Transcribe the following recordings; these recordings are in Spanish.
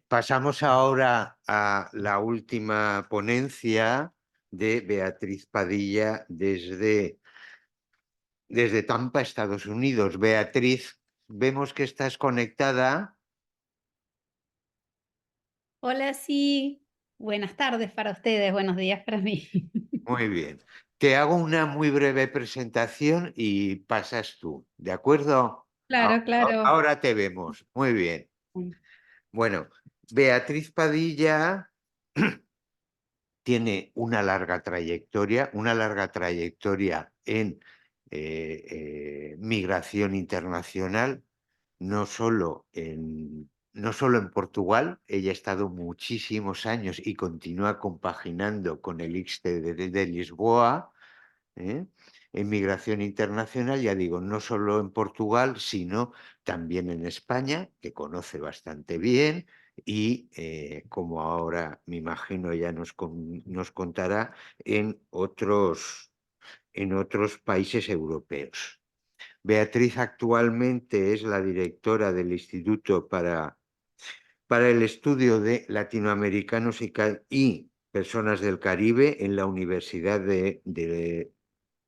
Pasamos ahora a la última ponencia de Beatriz Padilla desde Tampa, Estados Unidos. Beatriz, vemos que estás conectada. Hola, sí. Buenas tardes para ustedes, buenos días para mí. Muy bien. Te hago una muy breve presentación y pasas tú, ¿de acuerdo? Claro, claro. Ahora te vemos. Muy bien. Bueno, Beatriz Padilla tiene una larga trayectoria en migración internacional, no solo en Portugal. Ella ha estado muchísimos años y continúa compaginando con el ICSTE de Lisboa, ¿eh? En migración internacional, ya digo, no solo en Portugal, sino también en España, que conoce bastante bien, y como ahora me imagino ya nos contará, en otros países europeos. Beatriz actualmente es la directora del Instituto para el Estudio de Latinoamericanos y Personas del Caribe en la Universidad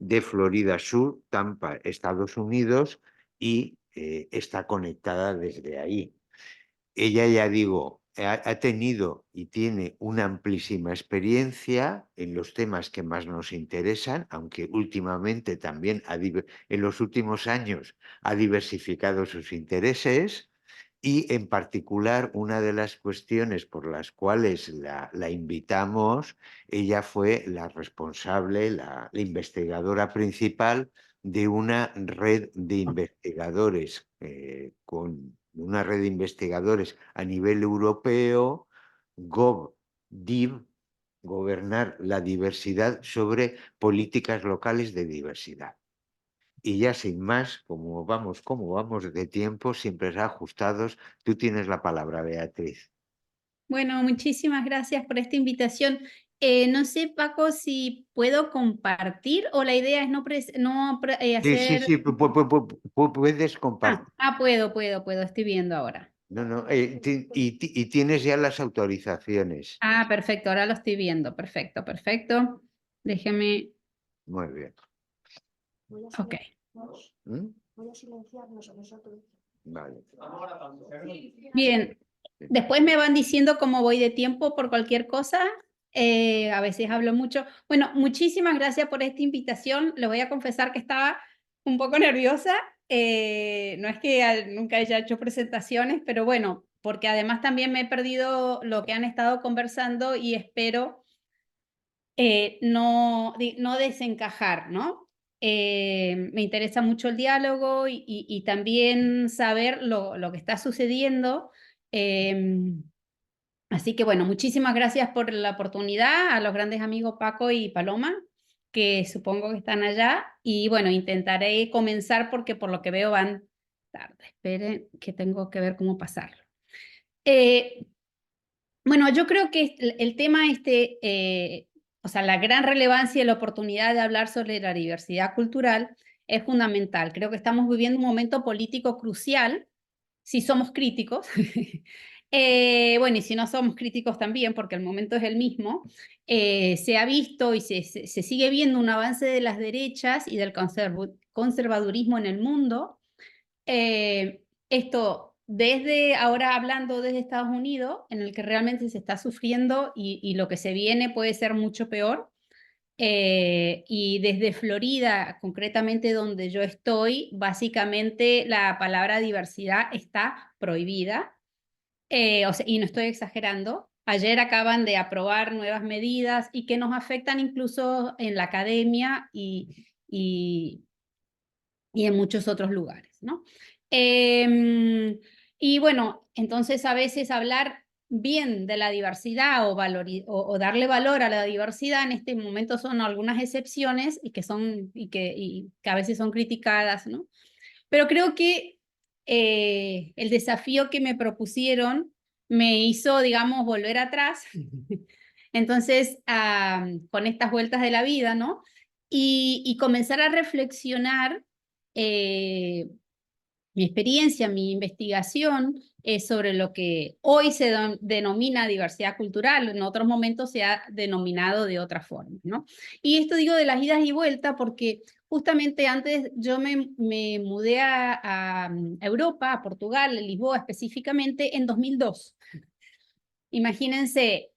de Florida Sur, Tampa, Estados Unidos, y está conectada desde ahí. Ella, ya digo, ha tenido y tiene una amplísima experiencia en los temas que más nos interesan, aunque últimamente también en los últimos años ha diversificado sus intereses. Y en particular, una de las cuestiones por las cuales la invitamos, ella fue la responsable, la investigadora principal de una red de investigadores, con una red de investigadores a nivel europeo, GovDiv, gobernar la diversidad, sobre políticas locales de diversidad. Y ya sin más, como vamos de tiempo, siempre ajustados, tú tienes la palabra, Beatriz. Bueno, muchísimas gracias por esta invitación. No sé, Paco, si puedo compartir o la idea es Sí, sí, hacer. sí, puedes compartir. Puedo, estoy viendo ahora. No, no, y tienes ya las autorizaciones. Perfecto, ahora lo estoy viendo. Perfecto, perfecto. Déjeme. Muy bien. Ok. ¿Mm? Vale. Bien, después me van diciendo cómo voy de tiempo por cualquier cosa. A veces hablo mucho. Bueno, muchísimas gracias por esta invitación. Les voy a confesar que estaba un poco nerviosa. No es que nunca haya hecho presentaciones, pero bueno, porque además también me he perdido lo que han estado conversando y espero no desencajar, ¿no? Me interesa mucho el diálogo y también saber lo que está sucediendo. Así que bueno, muchísimas gracias por la oportunidad, a los grandes amigos Paco y Paloma, que supongo que están allá. Y bueno, intentaré comenzar porque por lo que veo van tarde. Esperen que tengo que ver cómo pasarlo. Eh, bueno, yo creo que el tema o sea, la gran relevancia y la oportunidad de hablar sobre la diversidad cultural es fundamental. Creo que estamos viviendo un momento político crucial si somos críticos. Bueno, y si no somos críticos también, porque el momento es el mismo. Se ha visto y se sigue viendo un avance de las derechas y del conservadurismo en el mundo. Esto desde ahora hablando desde Estados Unidos, en el que realmente se está sufriendo y lo que se viene puede ser mucho peor. Y desde Florida, concretamente donde yo estoy, básicamente la palabra diversidad está prohibida. O sea, y no estoy exagerando. Ayer acaban de aprobar nuevas medidas y que nos afectan incluso en la academia y, y en muchos otros lugares, ¿no? Y bueno, entonces a veces hablar bien de la diversidad o darle valor a la diversidad en este momento son algunas excepciones y que a veces son criticadas, ¿no? Pero creo que el desafío que me propusieron me hizo, digamos, volver atrás. Entonces, con estas vueltas de la vida, ¿no? Y comenzar a reflexionar, eh, mi experiencia, mi investigación es sobre lo que hoy se denomina diversidad cultural, en otros momentos se ha denominado de otra forma, ¿no? Y esto digo de las idas y vueltas porque justamente antes yo me mudé a Europa, a Portugal, a Lisboa específicamente, en 2002. Imagínense,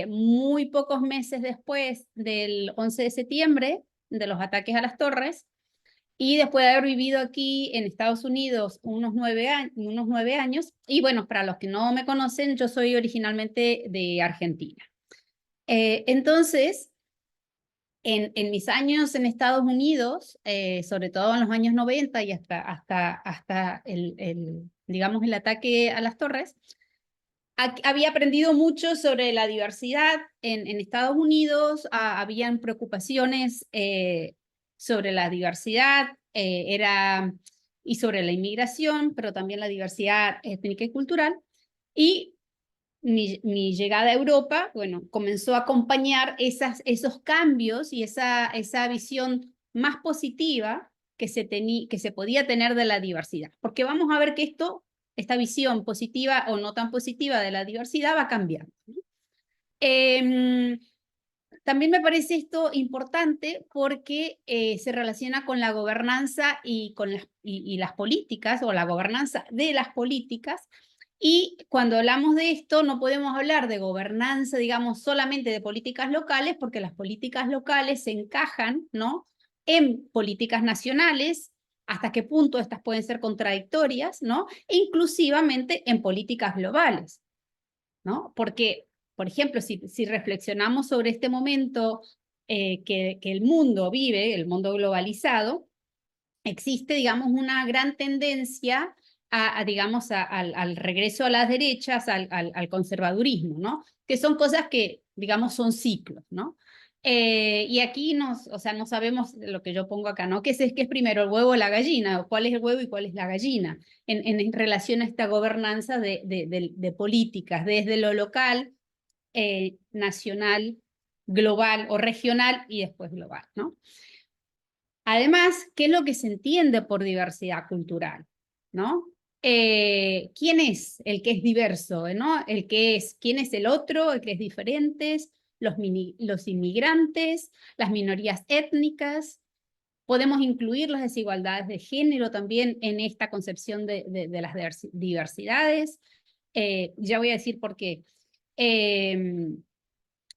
muy pocos meses después del 11 de septiembre, de los ataques a las torres, y después de haber vivido aquí en Estados Unidos unos 9 años, y bueno, para los que no me conocen, yo soy originalmente de Argentina. Entonces, en mis años en Estados Unidos, sobre todo en los años 90 y hasta digamos, el ataque a las torres, había aprendido mucho sobre la diversidad en Estados Unidos, habían preocupaciones sobre la diversidad y sobre la inmigración, pero también la diversidad étnica y cultural. Y mi llegada a Europa, bueno, comenzó a acompañar esos cambios y esa visión más positiva que se podía tener de la diversidad. Porque vamos a ver que esta visión positiva o no tan positiva de la diversidad va cambiando. También me parece esto importante porque se relaciona con la gobernanza y con las políticas, o la gobernanza de las políticas. Y cuando hablamos de esto, no podemos hablar de gobernanza, digamos, solamente de políticas locales, porque las políticas locales se encajan, ¿no?, en políticas nacionales, hasta qué punto estas pueden ser contradictorias, ¿no?, e inclusivamente en políticas globales, ¿no? Porque, por ejemplo, si reflexionamos sobre este momento que el mundo vive, el mundo globalizado, existe, digamos, una gran tendencia digamos, al regreso a las derechas, al conservadurismo, ¿no? Que son cosas que, digamos, son ciclos, ¿no? Y aquí o sea, no sabemos lo que yo pongo acá, ¿no? ¿Qué es primero, el huevo o la gallina? ¿O cuál es el huevo y cuál es la gallina? En relación a esta gobernanza de políticas, desde lo local, nacional, global o regional y después global, ¿no? Además, ¿qué es lo que se entiende por diversidad cultural? ¿No? ¿Quién es el que es diverso? ¿No? ¿Quién es el otro? El que es diferente, los inmigrantes, las minorías étnicas. Podemos incluir las desigualdades de género también en esta concepción de las diversidades. Ya voy a decir por qué.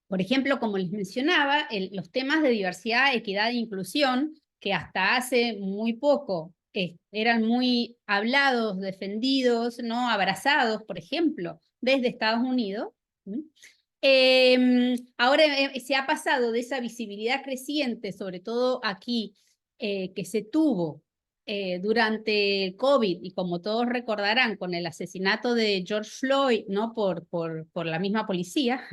Por ejemplo, como les mencionaba, los temas de diversidad, equidad e inclusión, que hasta hace muy poco eran muy hablados, defendidos, ¿no?, abrazados, por ejemplo, desde Estados Unidos. Ahora se ha pasado de esa visibilidad creciente, sobre todo aquí, que se tuvo durante el COVID, y como todos recordarán, con el asesinato de George Floyd, ¿no?, por la misma policía.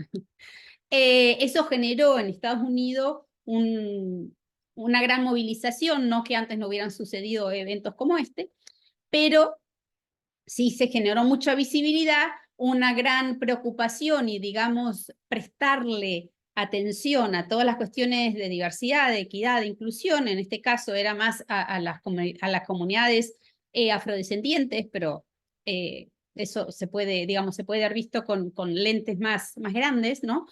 Eso generó en Estados Unidos una gran movilización, no que antes no hubieran sucedido eventos como este, pero sí se generó mucha visibilidad, una gran preocupación y, digamos, prestarle atención a todas las cuestiones de diversidad, de equidad, de inclusión. En este caso era más a las comunidades afrodescendientes, pero eso se puede, digamos, se puede haber visto con lentes más grandes, ¿no?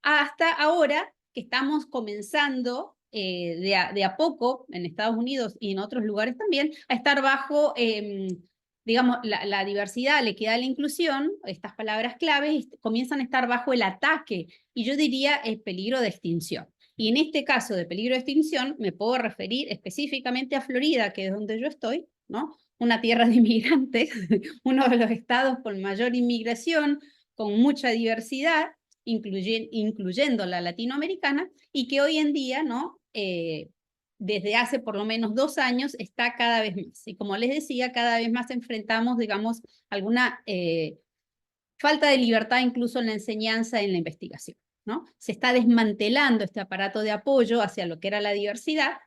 Hasta ahora que estamos comenzando de a poco en Estados Unidos y en otros lugares también a estar bajo, digamos, la diversidad, la equidad y la inclusión, estas palabras claves, comienzan a estar bajo el ataque y yo diría el peligro de extinción. Y en este caso de peligro de extinción me puedo referir específicamente a Florida, que es donde yo estoy, ¿no? Una tierra de inmigrantes, uno de los estados con mayor inmigración, con mucha diversidad, incluyendo la latinoamericana, y que hoy en día, ¿no?, desde hace por lo menos 2 años, está cada vez más. Y como les decía, cada vez más enfrentamos, digamos, alguna falta de libertad incluso en la enseñanza y en la investigación, ¿no? Se está desmantelando este aparato de apoyo hacia lo que era la diversidad,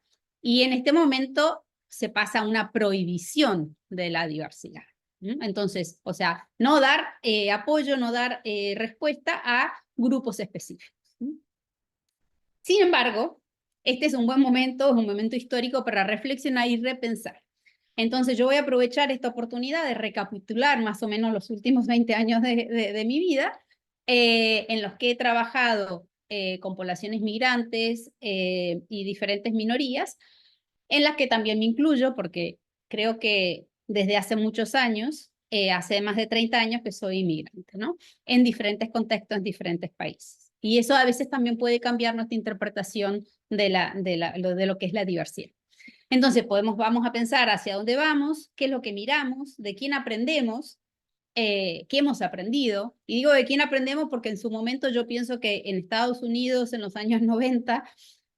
y en este momento se pasa a una prohibición de la diversidad. Entonces, o sea, no dar apoyo, no dar respuesta a grupos específicos. Sin embargo, este es un buen momento, es un momento histórico para reflexionar y repensar. Entonces yo voy a aprovechar esta oportunidad de recapitular más o menos los últimos 20 años de mi vida, en los que he trabajado con poblaciones migrantes y diferentes minorías, en las que también me incluyo, porque creo que desde hace muchos años, hace más de 30 años que soy inmigrante, ¿no? En diferentes contextos, en diferentes países. Y eso a veces también puede cambiar nuestra interpretación de lo que es la diversidad. Entonces vamos a pensar hacia dónde vamos, qué es lo que miramos, de quién aprendemos, qué hemos aprendido. Y digo de quién aprendemos porque en su momento yo pienso que en Estados Unidos, en los años 90,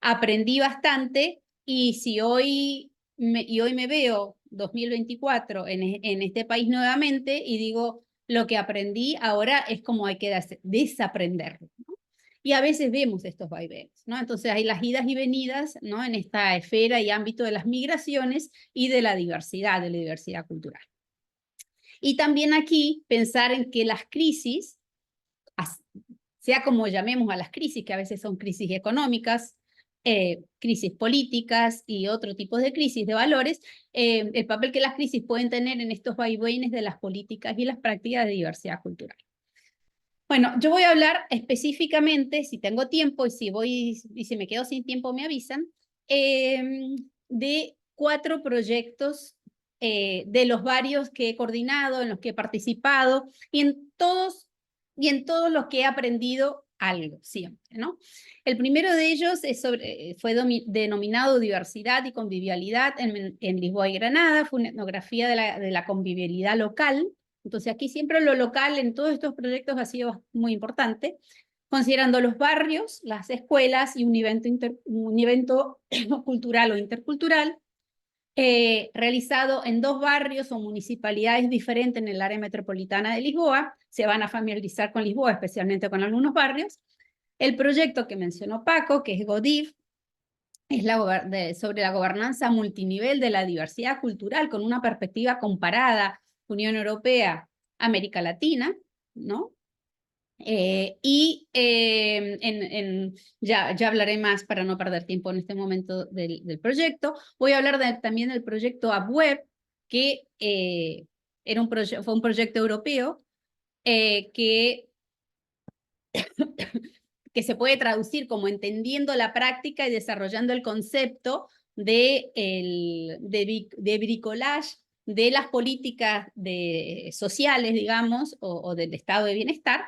aprendí bastante, y si hoy me veo 2024 en este país nuevamente y digo, lo que aprendí ahora es como hay que desaprenderlo, ¿no? Y a veces vemos estos vaivenes, ¿no? Entonces hay las idas y venidas, ¿no? En esta esfera y ámbito de las migraciones y de la diversidad cultural. Y también aquí pensar en que las crisis, sea como llamemos a las crisis, que a veces son crisis económicas, crisis políticas y otro tipo de crisis de valores, el papel que las crisis pueden tener en estos vaivenes de las políticas y las prácticas de diversidad cultural. Bueno, yo voy a hablar específicamente, si tengo tiempo y si me quedo sin tiempo me avisan, de 4 proyectos de los varios que he coordinado, en los que he participado y en todos los que he aprendido algo siempre, ¿no? El primero de ellos fue denominado Diversidad y Convivialidad en Lisboa y Granada. Fue una etnografía de la convivialidad local. Entonces aquí siempre lo local en todos estos proyectos ha sido muy importante, considerando los barrios, las escuelas y un evento cultural o intercultural, realizado en 2 barrios o municipalidades diferentes en el área metropolitana de Lisboa. Se van a familiarizar con Lisboa, especialmente con algunos barrios. El proyecto que mencionó Paco, que es GODIV, es sobre la gobernanza multinivel de la diversidad cultural con una perspectiva comparada, Unión Europea, América Latina, ¿no? Ya hablaré más para no perder tiempo en este momento del proyecto. Voy a hablar también del proyecto AppWeb, que fue un proyecto europeo que se puede traducir como entendiendo la práctica y desarrollando el concepto de bricolage de las políticas sociales, digamos, o del estado de bienestar,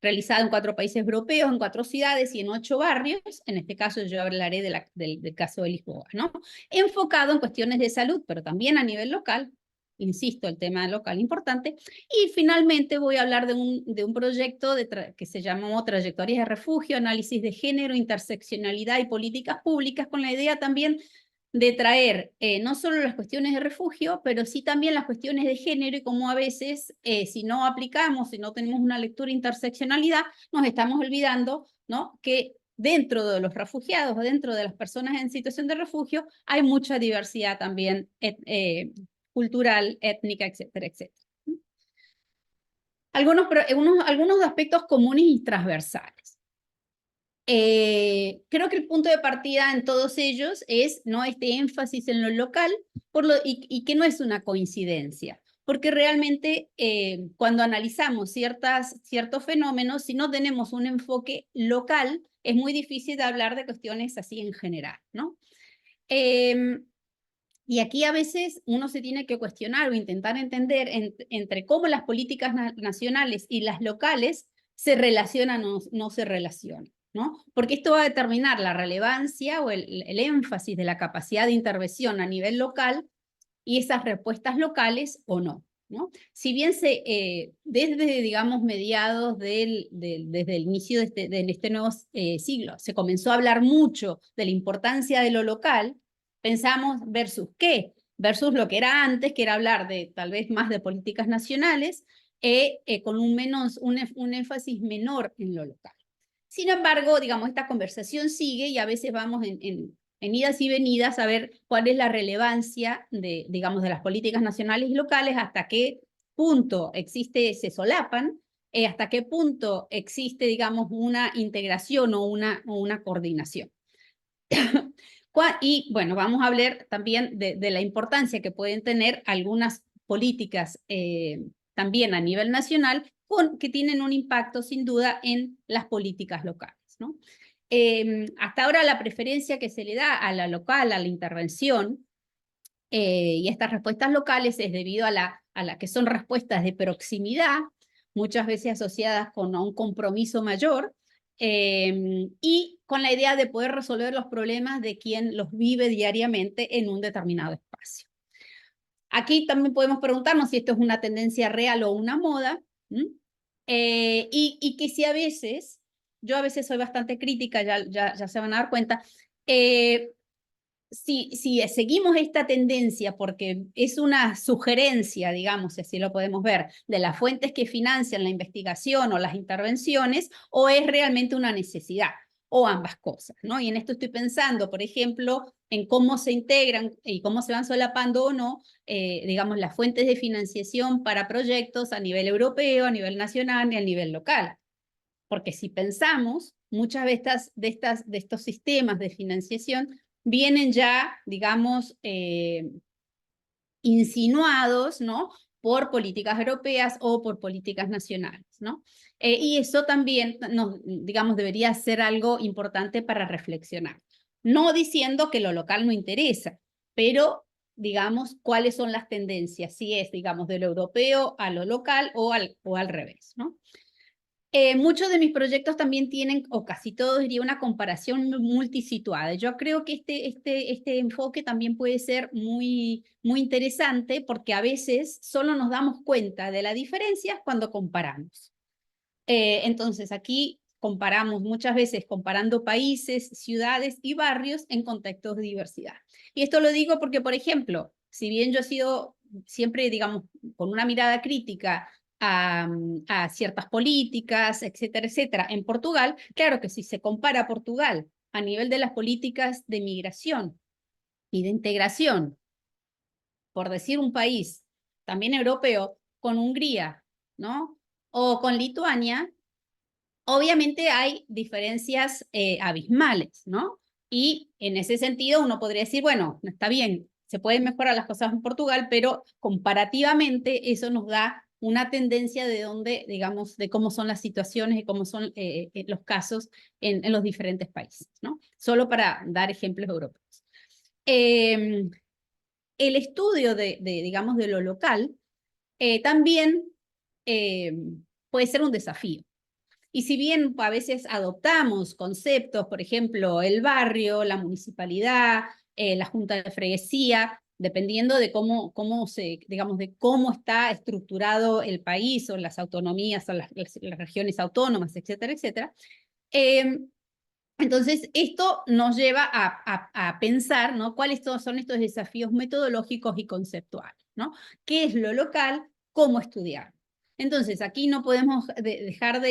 realizado en 4 países europeos, en 4 ciudades y en 8 barrios. En este caso yo hablaré del caso de Lisboa, ¿no? Enfocado en cuestiones de salud, pero también a nivel local. Insisto, el tema local importante. Y finalmente voy a hablar de un proyecto que se llamó Trayectorias de Refugio, Análisis de Género, Interseccionalidad y Políticas Públicas, con la idea también de traer no solo las cuestiones de refugio, pero sí también las cuestiones de género, y cómo a veces, si no aplicamos, si no tenemos una lectura interseccionalidad, nos estamos olvidando, ¿no?, que dentro de los refugiados o dentro de las personas en situación de refugio hay mucha diversidad también cultural, étnica, etcétera, etcétera. Algunos aspectos comunes y transversales. Creo que el punto de partida en todos ellos es, ¿no?, este énfasis en lo local, y que no es una coincidencia, porque realmente cuando analizamos ciertos fenómenos, si no tenemos un enfoque local, es muy difícil de hablar de cuestiones así en general, ¿no? Y aquí a veces uno se tiene que cuestionar o intentar entender entre cómo las políticas nacionales y las locales se relacionan o no se relacionan, ¿no? Porque esto va a determinar la relevancia o el énfasis de la capacidad de intervención a nivel local y esas respuestas locales o no, ¿no? Si bien desde, digamos, mediados desde el inicio de este nuevo siglo, se comenzó a hablar mucho de la importancia de lo local, pensamos versus qué, versus lo que era antes, que era hablar de tal vez más de políticas nacionales, con un énfasis menor en lo local. Sin embargo, digamos, esta conversación sigue y a veces vamos en idas y venidas a ver cuál es la relevancia digamos, de las políticas nacionales y locales, hasta qué punto se solapan, hasta qué punto existe, digamos, una integración o una coordinación. Y bueno, vamos a hablar también de la importancia que pueden tener algunas políticas también a nivel nacional que tienen un impacto sin duda en las políticas locales, ¿no? Hasta ahora la preferencia que se le da a la local, a la intervención, y estas respuestas locales es debido a la que son respuestas de proximidad, muchas veces asociadas con un compromiso mayor, y con la idea de poder resolver los problemas de quien los vive diariamente en un determinado espacio. Aquí también podemos preguntarnos si esto es una tendencia real o una moda, y que si a veces, yo a veces soy bastante crítica, ya se van a dar cuenta, si seguimos esta tendencia, porque es una sugerencia, digamos, si así lo podemos ver, de las fuentes que financian la investigación o las intervenciones, o es realmente una necesidad, o ambas cosas, ¿no? Y en esto estoy pensando, por ejemplo, en cómo se integran y cómo se van solapando o no, digamos, las fuentes de financiación para proyectos a nivel europeo, a nivel nacional y a nivel local. Porque si pensamos, muchas de estos sistemas de financiación vienen ya, digamos, insinuados, ¿no? Por políticas europeas o por políticas nacionales, ¿no? Y eso también, digamos, debería ser algo importante para reflexionar. No diciendo que lo local no interesa, pero, digamos, cuáles son las tendencias, si es, digamos, de lo europeo a lo local o al revés, ¿no? Muchos de mis proyectos también tienen, o casi todos diría, una comparación multisituada. Yo creo que este enfoque también puede ser muy interesante porque a veces solo nos damos cuenta de las diferencias cuando comparamos. Entonces aquí comparamos muchas veces comparando países, ciudades y barrios en contextos de diversidad. Y esto lo digo porque, por ejemplo, si bien yo he sido siempre, digamos, con una mirada crítica a ciertas políticas, etcétera, etcétera, en Portugal, claro que si se compara Portugal a nivel de las políticas de migración y de integración, por decir un país también europeo, con Hungría, ¿no? O con Lituania, obviamente hay diferencias abismales, ¿no? Y en ese sentido uno podría decir, bueno, está bien, se pueden mejorar las cosas en Portugal, pero comparativamente eso nos da una tendencia de dónde, digamos, de cómo son las situaciones y cómo son los casos en los diferentes países, ¿no? Solo para dar ejemplos europeos. El estudio digamos, de lo local también puede ser un desafío. Y si bien a veces adoptamos conceptos, por ejemplo, el barrio, la municipalidad, la junta de freguesía, dependiendo de digamos, de cómo está estructurado el país o las autonomías o las regiones autónomas, etcétera, etcétera. Entonces, esto nos lleva a pensar, ¿no? ¿Cuáles son estos desafíos metodológicos y conceptuales, ¿no? ¿Qué es lo local? ¿Cómo estudiar? Entonces, aquí no podemos dejar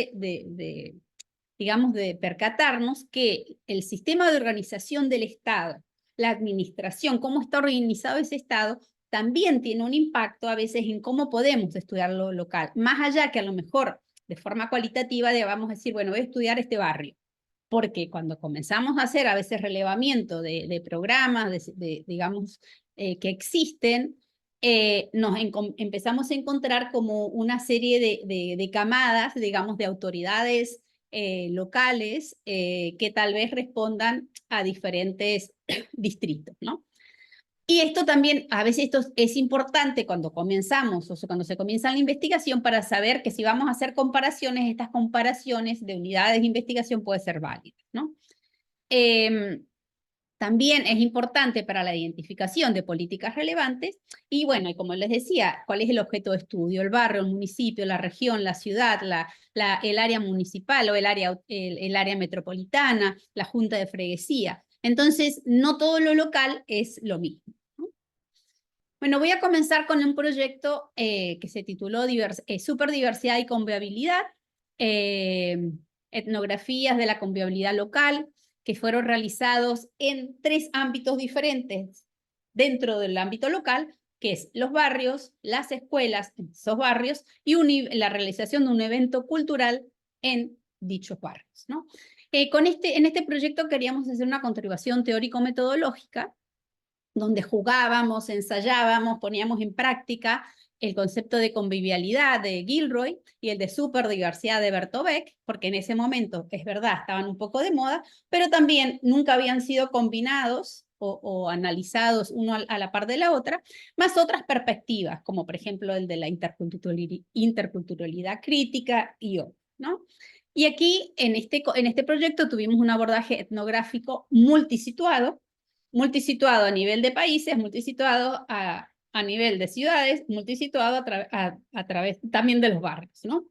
digamos, de percatarnos que el sistema de organización del Estado, la administración, cómo está organizado ese Estado, también tiene un impacto a veces en cómo podemos estudiar lo local. Más allá que a lo mejor de forma cualitativa debamos decir, bueno, voy a estudiar este barrio. Porque cuando comenzamos a hacer a veces relevamiento de programas, digamos, que existen, empezamos a encontrar como una serie de camadas, digamos, de autoridades locales que tal vez respondan a diferentes distritos, ¿no? Y esto también, a veces esto es importante cuando comenzamos, o sea, cuando se comienza la investigación, para saber que si vamos a hacer comparaciones, estas comparaciones de unidades de investigación pueden ser válidas, ¿no? También es importante para la identificación de políticas relevantes y bueno, y como les decía, ¿cuál es el objeto de estudio? El barrio, el municipio, la región, la ciudad, el área municipal o el área metropolitana, la junta de freguesía. Entonces, no todo lo local es lo mismo, ¿no? Bueno, voy a comenzar con un proyecto que se tituló Superdiversidad y Convivialidad, etnografías de la convivialidad local, que fueron realizados en 3 ámbitos diferentes dentro del ámbito local, que es los barrios, las escuelas en esos barrios y la realización de un evento cultural en dichos barrios, ¿no? En este proyecto queríamos hacer una contribución teórico-metodológica, donde jugábamos, ensayábamos, poníamos en práctica el concepto de convivialidad de Gilroy y el de superdiversidad de Bertolt Beck, porque en ese momento, es verdad, estaban un poco de moda, pero también nunca habían sido combinados o analizados uno a la par de la otra, más otras perspectivas, como por ejemplo el de la interculturalidad crítica y otros, ¿no? Y aquí, en este proyecto, tuvimos un abordaje etnográfico multisituado a nivel de países, multisituado a nivel de ciudades, multisituado a través también de los barrios, ¿no?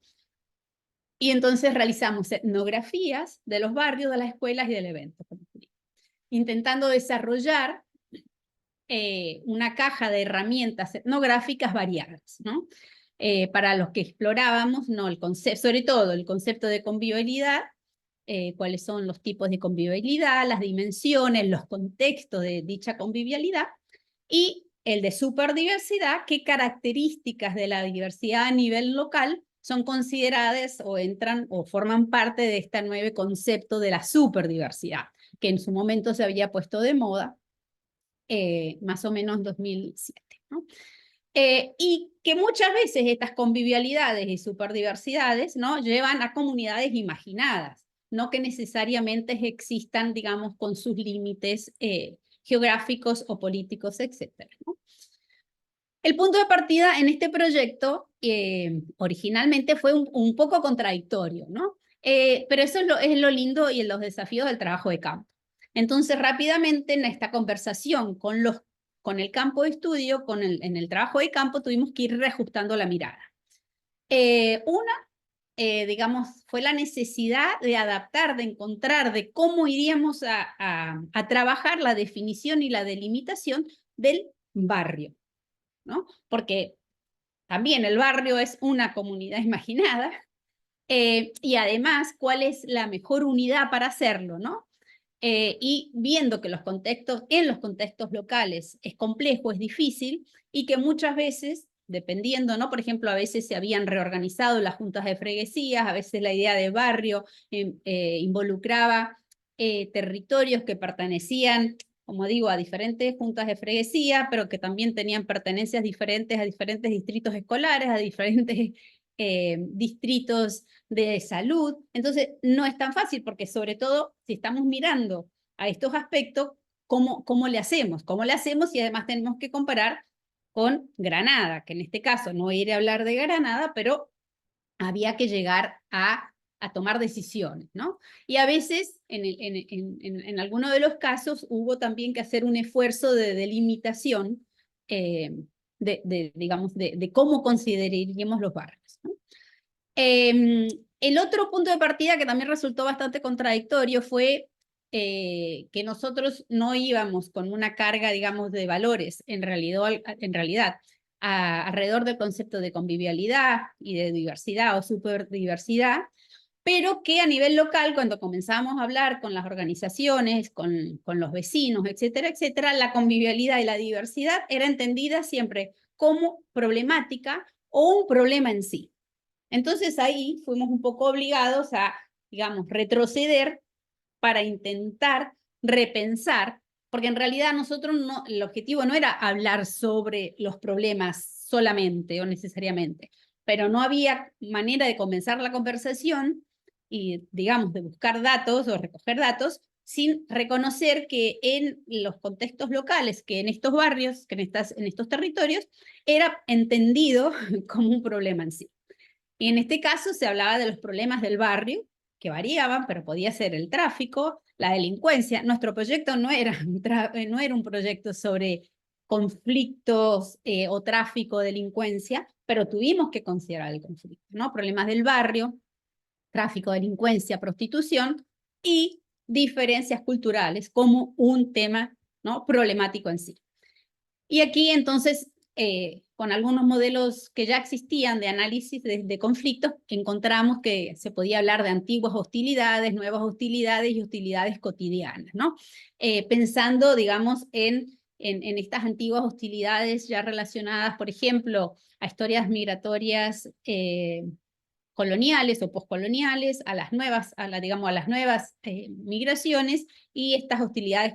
Y entonces realizamos etnografías de los barrios, de las escuelas y del evento, intentando desarrollar una caja de herramientas etnográficas variadas, ¿no? Para los que explorábamos, ¿no? Sobre todo el concepto de convivialidad, cuáles son los tipos de convivialidad, las dimensiones, los contextos de dicha convivialidad, y el de superdiversidad, qué características de la diversidad a nivel local son consideradas o entran o forman parte de este nuevo concepto de la superdiversidad, que en su momento se había puesto de moda, más o menos en 2007, ¿no? Y que muchas veces estas convivialidades y superdiversidades, ¿no? Llevan a comunidades imaginadas, no que necesariamente existan, digamos, con sus límites geográficos o políticos, etc., ¿no? El punto de partida en este proyecto originalmente fue un poco contradictorio, ¿no? Pero eso es lo lindo y los desafíos del trabajo de campo. Entonces, rápidamente en esta conversación con el campo de estudio, en el trabajo de campo, tuvimos que ir reajustando la mirada. Digamos, fue la necesidad de adaptar, de encontrar, de cómo iríamos a trabajar la definición y la delimitación del barrio, ¿no? Porque también el barrio es una comunidad imaginada, y además, ¿cuál es la mejor unidad para hacerlo, no? Y viendo que en los contextos locales es complejo, es difícil, y que muchas veces, dependiendo, ¿no? Por ejemplo, a veces se habían reorganizado las juntas de freguesías, a veces la idea de barrio involucraba territorios que pertenecían, como digo, a diferentes juntas de freguesía, pero que también tenían pertenencias diferentes a diferentes distritos escolares, a diferentes distritos de salud. Entonces, no es tan fácil porque sobre todo si estamos mirando a estos aspectos, ¿cómo le hacemos? ¿Cómo le hacemos? Y además tenemos que comparar con Granada, que en este caso no iré a hablar de Granada, pero había que llegar a tomar decisiones, ¿no? Y a veces, en alguno de los casos, hubo también que hacer un esfuerzo de delimitación digamos, de cómo consideraríamos los barrios, ¿no? El otro punto de partida que también resultó bastante contradictorio fue que nosotros no íbamos con una carga, digamos, de valores en realidad alrededor del concepto de convivialidad y de diversidad o superdiversidad, pero que a nivel local, cuando comenzamos a hablar con las organizaciones, con los vecinos, etcétera, etcétera, la convivialidad y la diversidad era entendida siempre como problemática o un problema en sí. Entonces ahí fuimos un poco obligados a, digamos, retroceder para intentar repensar, porque en realidad nosotros el objetivo no era hablar sobre los problemas solamente o necesariamente, pero no había manera de comenzar la conversación y, digamos, de buscar datos o recoger datos sin reconocer que en los contextos locales, que en estos barrios, que en estos territorios, era entendido como un problema en sí. Y en este caso se hablaba de los problemas del barrio, que variaban, pero podía ser el tráfico, la delincuencia. Nuestro proyecto no era un proyecto sobre conflictos o tráfico, delincuencia, pero tuvimos que considerar el conflicto, ¿no? Problemas del barrio, tráfico, delincuencia, prostitución y diferencias culturales como un tema, ¿no? Problemático en sí. Y aquí entonces, con algunos modelos que ya existían de análisis de conflictos, encontramos que se podía hablar de antiguas hostilidades, nuevas hostilidades y hostilidades cotidianas, ¿no? Pensando, digamos, en estas antiguas hostilidades ya relacionadas, por ejemplo, a historias migratorias coloniales o poscoloniales, digamos, a las nuevas migraciones y estas hostilidades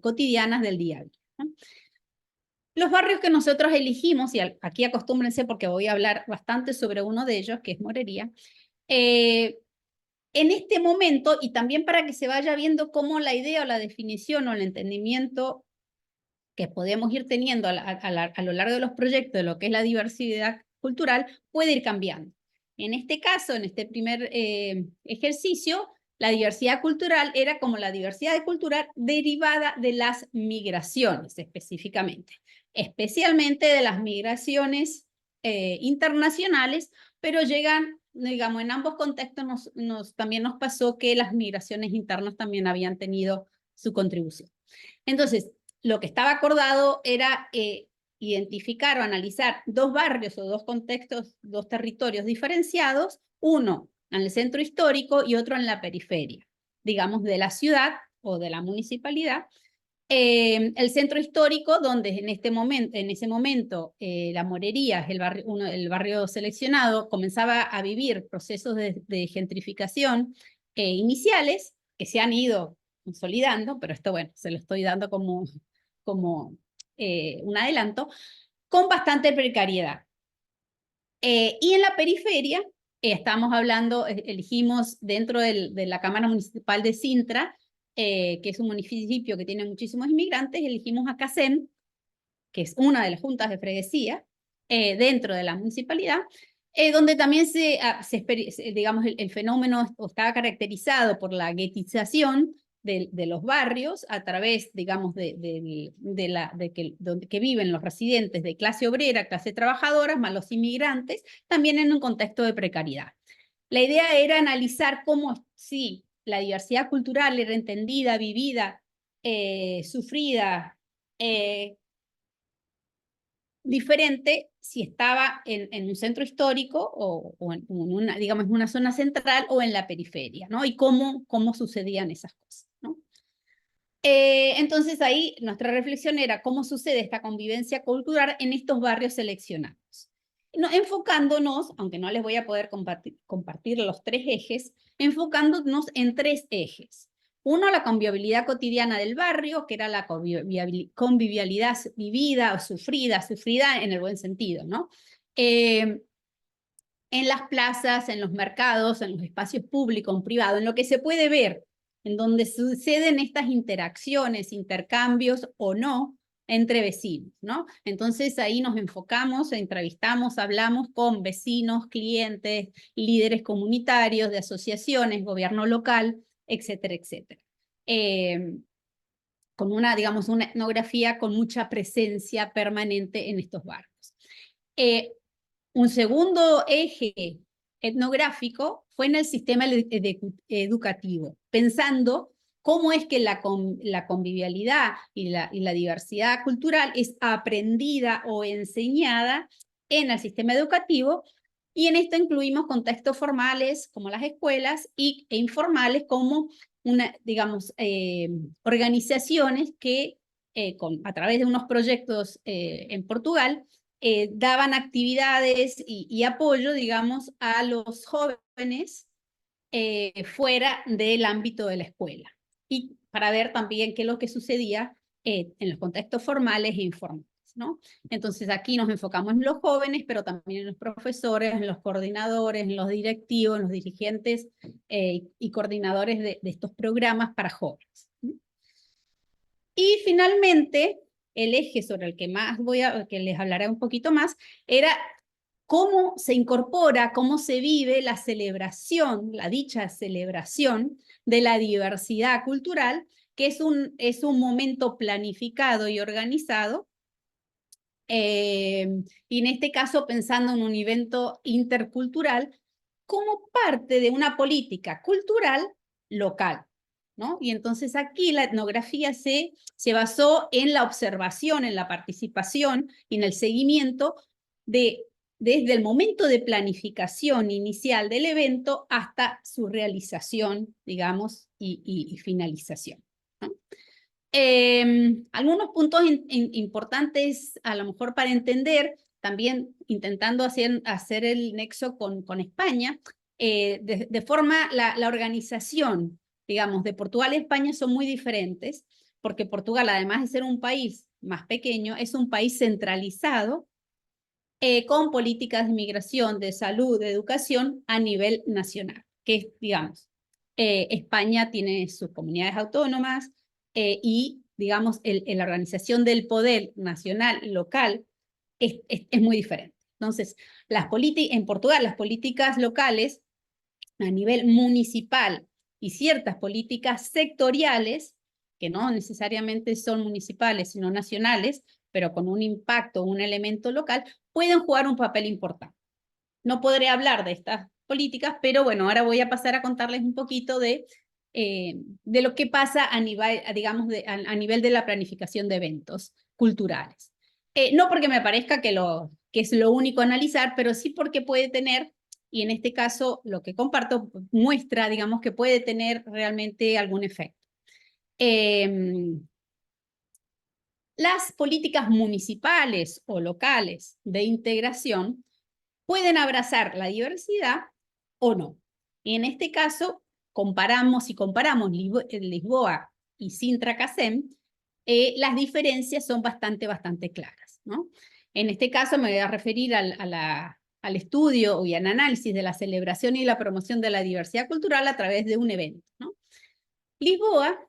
cotidianas del día a día, ¿no? Los barrios que nosotros elegimos, y aquí acostúmbrense porque voy a hablar bastante sobre uno de ellos, que es Morería, en este momento, y también para que se vaya viendo cómo la idea o la definición o el entendimiento que podemos ir teniendo a lo largo de los proyectos de lo que es la diversidad cultural puede ir cambiando. En este caso, en este primer ejercicio, la diversidad cultural era como la diversidad cultural derivada de las migraciones específicamente, especialmente de las migraciones internacionales, pero llegan, digamos, en ambos contextos también nos pasó que las migraciones internas también habían tenido su contribución. Entonces, lo que estaba acordado era identificar o analizar dos barrios o dos contextos, dos territorios diferenciados, uno en el centro histórico y otro en la periferia, digamos, de la ciudad o de la municipalidad. El centro histórico, donde en ese momento la Morería, el barrio seleccionado, comenzaba a vivir procesos de gentrificación iniciales que se han ido consolidando, pero esto, bueno, se lo estoy dando como un adelanto, con bastante precariedad. Y en la periferia, estamos hablando, elegimos dentro de la Cámara Municipal de Sintra, que es un municipio que tiene muchísimos inmigrantes, elegimos a Casem, que es una de las juntas de freguesía, dentro de la municipalidad, donde también digamos, el fenómeno estaba caracterizado por la guetización de los barrios a través, digamos, que viven los residentes de clase obrera, clase trabajadora, más los inmigrantes, también en un contexto de precariedad. La idea era analizar cómo, sí, la diversidad cultural era entendida, vivida, sufrida, diferente si estaba en un centro histórico o en una, digamos, en una zona central o en la periferia, ¿no? Y cómo sucedían esas cosas, ¿no? Entonces ahí nuestra reflexión era cómo sucede esta convivencia cultural en estos barrios seleccionados. Enfocándonos, aunque no les voy a poder compartir los tres ejes, enfocándonos en tres ejes. Uno, la convivialidad cotidiana del barrio, que era la convivialidad vivida o sufrida en el buen sentido, ¿no? En las plazas, en los mercados, en los espacios públicos, privados, en lo que se puede ver, en donde suceden estas interacciones, intercambios o no, entre vecinos, ¿no? Entonces ahí nos enfocamos, entrevistamos, hablamos con vecinos, clientes, líderes comunitarios, de asociaciones, gobierno local, etcétera, etcétera. Con una, digamos, una etnografía con mucha presencia permanente en estos barrios. Un segundo eje etnográfico fue en el sistema educativo, pensando cómo es que la convivialidad y la diversidad cultural es aprendida o enseñada en el sistema educativo, y en esto incluimos contextos formales como las escuelas e informales como digamos, organizaciones que a través de unos proyectos en Portugal daban actividades y apoyo, digamos, a los jóvenes fuera del ámbito de la escuela. Y para ver también qué es lo que sucedía en los contextos formales e informales, ¿no? Entonces aquí nos enfocamos en los jóvenes, pero también en los profesores, en los coordinadores, en los directivos, en los dirigentes y coordinadores de estos programas para jóvenes. Y finalmente, el eje sobre el que más que les hablaré un poquito más, era cómo se incorpora, cómo se vive la celebración, la dicha celebración de la diversidad cultural, que es un momento planificado y organizado, y en este caso pensando en un evento intercultural como parte de una política cultural local, ¿no? Y entonces aquí la etnografía se basó en la observación, en la participación y en el seguimiento desde el momento de planificación inicial del evento hasta su realización, digamos, y finalización, ¿no? Algunos puntos importantes a lo mejor para entender también intentando hacer el nexo con España, de forma, la organización, digamos, de Portugal y España son muy diferentes, porque Portugal, además de ser un país más pequeño, es un país centralizado, con políticas de migración, de salud, de educación a nivel nacional, que es, digamos, España tiene sus comunidades autónomas y, digamos, la organización del poder nacional y local es muy diferente. Entonces, en Portugal, las políticas locales a nivel municipal y ciertas políticas sectoriales, que no necesariamente son municipales, sino nacionales, pero con un impacto, un elemento local, pueden jugar un papel importante. No podré hablar de estas políticas, pero bueno, ahora voy a pasar a contarles un poquito de lo que pasa a nivel, digamos, a nivel de la planificación de eventos culturales. No porque me parezca que es lo único a analizar, pero sí porque puede tener, y en este caso lo que comparto muestra, digamos, que puede tener realmente algún efecto. Las políticas municipales o locales de integración pueden abrazar la diversidad o no. Y en este caso, si comparamos Lisboa y Sintra-Casem, las diferencias son bastante claras, ¿no? En este caso me voy a referir al estudio y al análisis de la celebración y la promoción de la diversidad cultural a través de un evento, ¿no? Lisboa,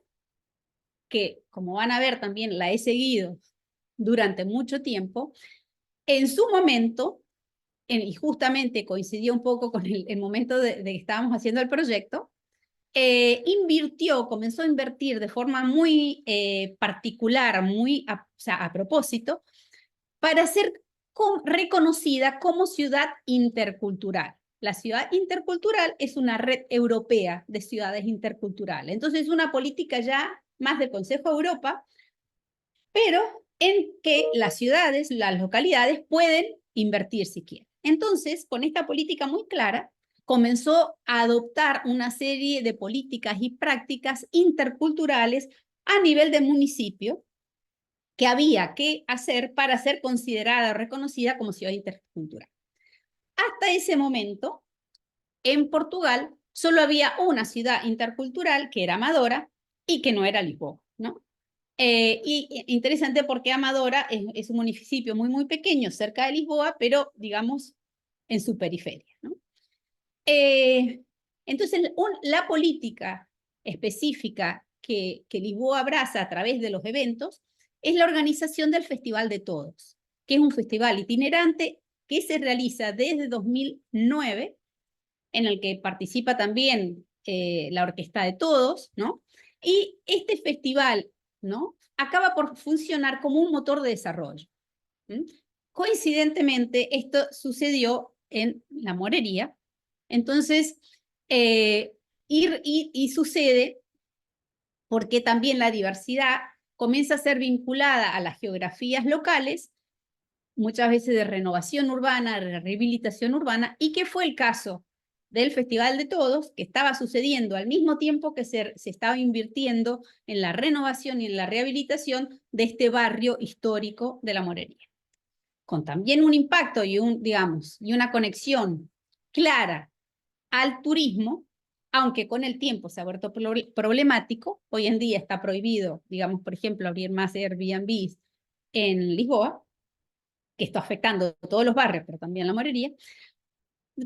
que como van a ver también la he seguido durante mucho tiempo, en su momento, y justamente coincidió un poco con el momento de que estábamos haciendo el proyecto, comenzó a invertir de forma muy particular, o sea, a propósito, para ser reconocida como ciudad intercultural. La ciudad intercultural es una red europea de ciudades interculturales. Entonces, es una política ya más del Consejo de Europa, pero en que las ciudades, las localidades pueden invertir si quieren. Entonces, con esta política muy clara, comenzó a adoptar una serie de políticas y prácticas interculturales a nivel de municipio que había que hacer para ser considerada o reconocida como ciudad intercultural. Hasta ese momento, en Portugal, solo había una ciudad intercultural, que era Amadora, y que no era Lisboa, ¿no? Y interesante porque Amadora es un municipio muy pequeño cerca de Lisboa, pero digamos en su periferia, ¿no? Entonces, la política específica que Lisboa abraza a través de los eventos es la organización del Festival de Todos, que es un festival itinerante que se realiza desde 2009, en el que participa también la Orquesta de Todos, ¿no? Y este festival, ¿no?, acaba por funcionar como un motor de desarrollo. Coincidentemente, esto sucedió en la Morería. Entonces, y sucede porque también la diversidad comienza a ser vinculada a las geografías locales, muchas veces de renovación urbana, de rehabilitación urbana, y que fue el caso del Festival de Todos, que estaba sucediendo al mismo tiempo que se estaba invirtiendo en la renovación y en la rehabilitación de este barrio histórico de la Morería, con también un impacto y una conexión clara al turismo, aunque con el tiempo se ha vuelto problemático. Hoy en día está prohibido, digamos, por ejemplo, abrir más Airbnbs en Lisboa, que está afectando a todos los barrios, pero también la Morería.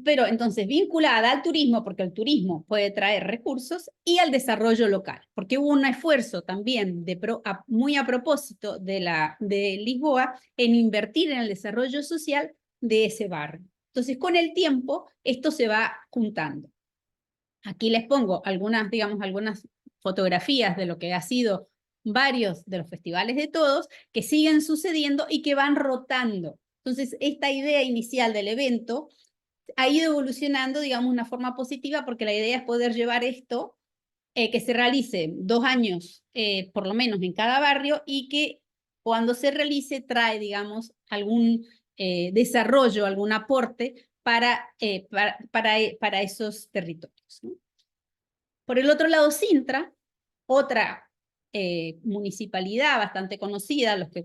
Pero entonces vinculada al turismo, porque el turismo puede traer recursos, y al desarrollo local, porque hubo un esfuerzo también muy a propósito de Lisboa en invertir en el desarrollo social de ese barrio. Entonces, con el tiempo, esto se va juntando. Aquí les pongo algunas fotografías de lo que ha sido varios de los festivales de Todos, que siguen sucediendo y que van rotando. Entonces, esta idea inicial del evento ha ido evolucionando, digamos, de una forma positiva, porque la idea es poder llevar esto, que se realice 2 años, por lo menos en cada barrio, y que cuando se realice trae, digamos, algún desarrollo, algún aporte para esos territorios, ¿no? Por el otro lado, Sintra, otra municipalidad bastante conocida, los que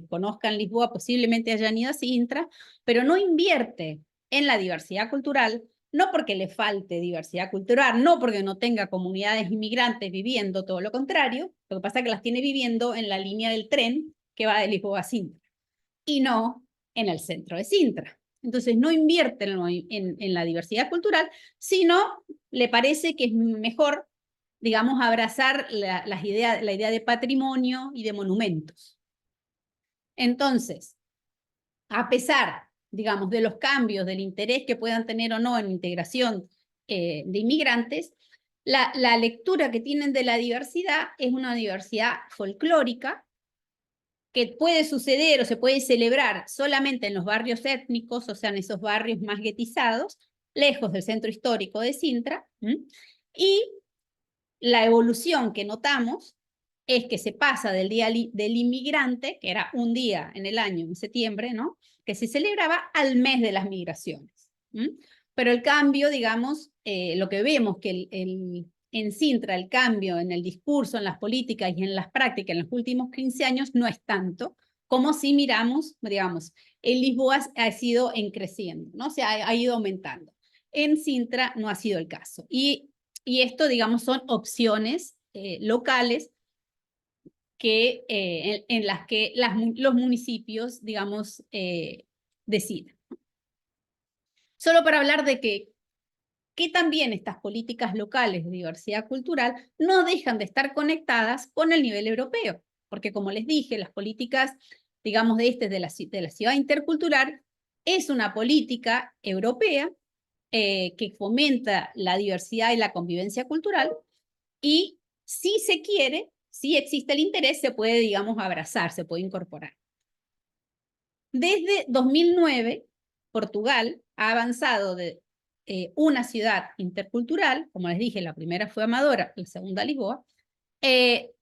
conozcan Lisboa posiblemente hayan ido a Sintra, pero no invierte en la diversidad cultural, no porque le falte diversidad cultural, no porque no tenga comunidades inmigrantes viviendo, todo lo contrario, lo que pasa es que las tiene viviendo en la línea del tren que va de Lisboa a Sintra, y no en el centro de Sintra. Entonces no invierte en la diversidad cultural, sino le parece que es mejor, digamos, abrazar la idea de patrimonio y de monumentos. Entonces, a pesar, digamos, de los cambios, del interés que puedan tener o no en integración de inmigrantes, la lectura que tienen de la diversidad es una diversidad folclórica que puede suceder o se puede celebrar solamente en los barrios étnicos, o sea, en esos barrios más guetizados, lejos del centro histórico de Sintra, y la evolución que notamos es que se pasa del Día del Inmigrante, que era un día en el año, en septiembre, ¿no?, que se celebraba, al mes de las migraciones. Pero el cambio, digamos, lo que vemos que en Sintra el cambio en el discurso, en las políticas y en las prácticas en los últimos 15 años no es tanto como si miramos, digamos, en Lisboa ha sido creciendo, ¿no? O sea, ha ido aumentando. En Sintra no ha sido el caso. Y esto, digamos, son opciones locales que, en las que los municipios, digamos, deciden. Solo para hablar de que también estas políticas locales de diversidad cultural no dejan de estar conectadas con el nivel europeo, porque como les dije, las políticas, digamos, de la ciudad intercultural es una política europea que fomenta la diversidad y la convivencia cultural, y si se quiere, si existe el interés, se puede, digamos, abrazar, se puede incorporar. Desde 2009, Portugal ha avanzado de una ciudad intercultural, como les dije, la primera fue Amadora, la segunda Lisboa, de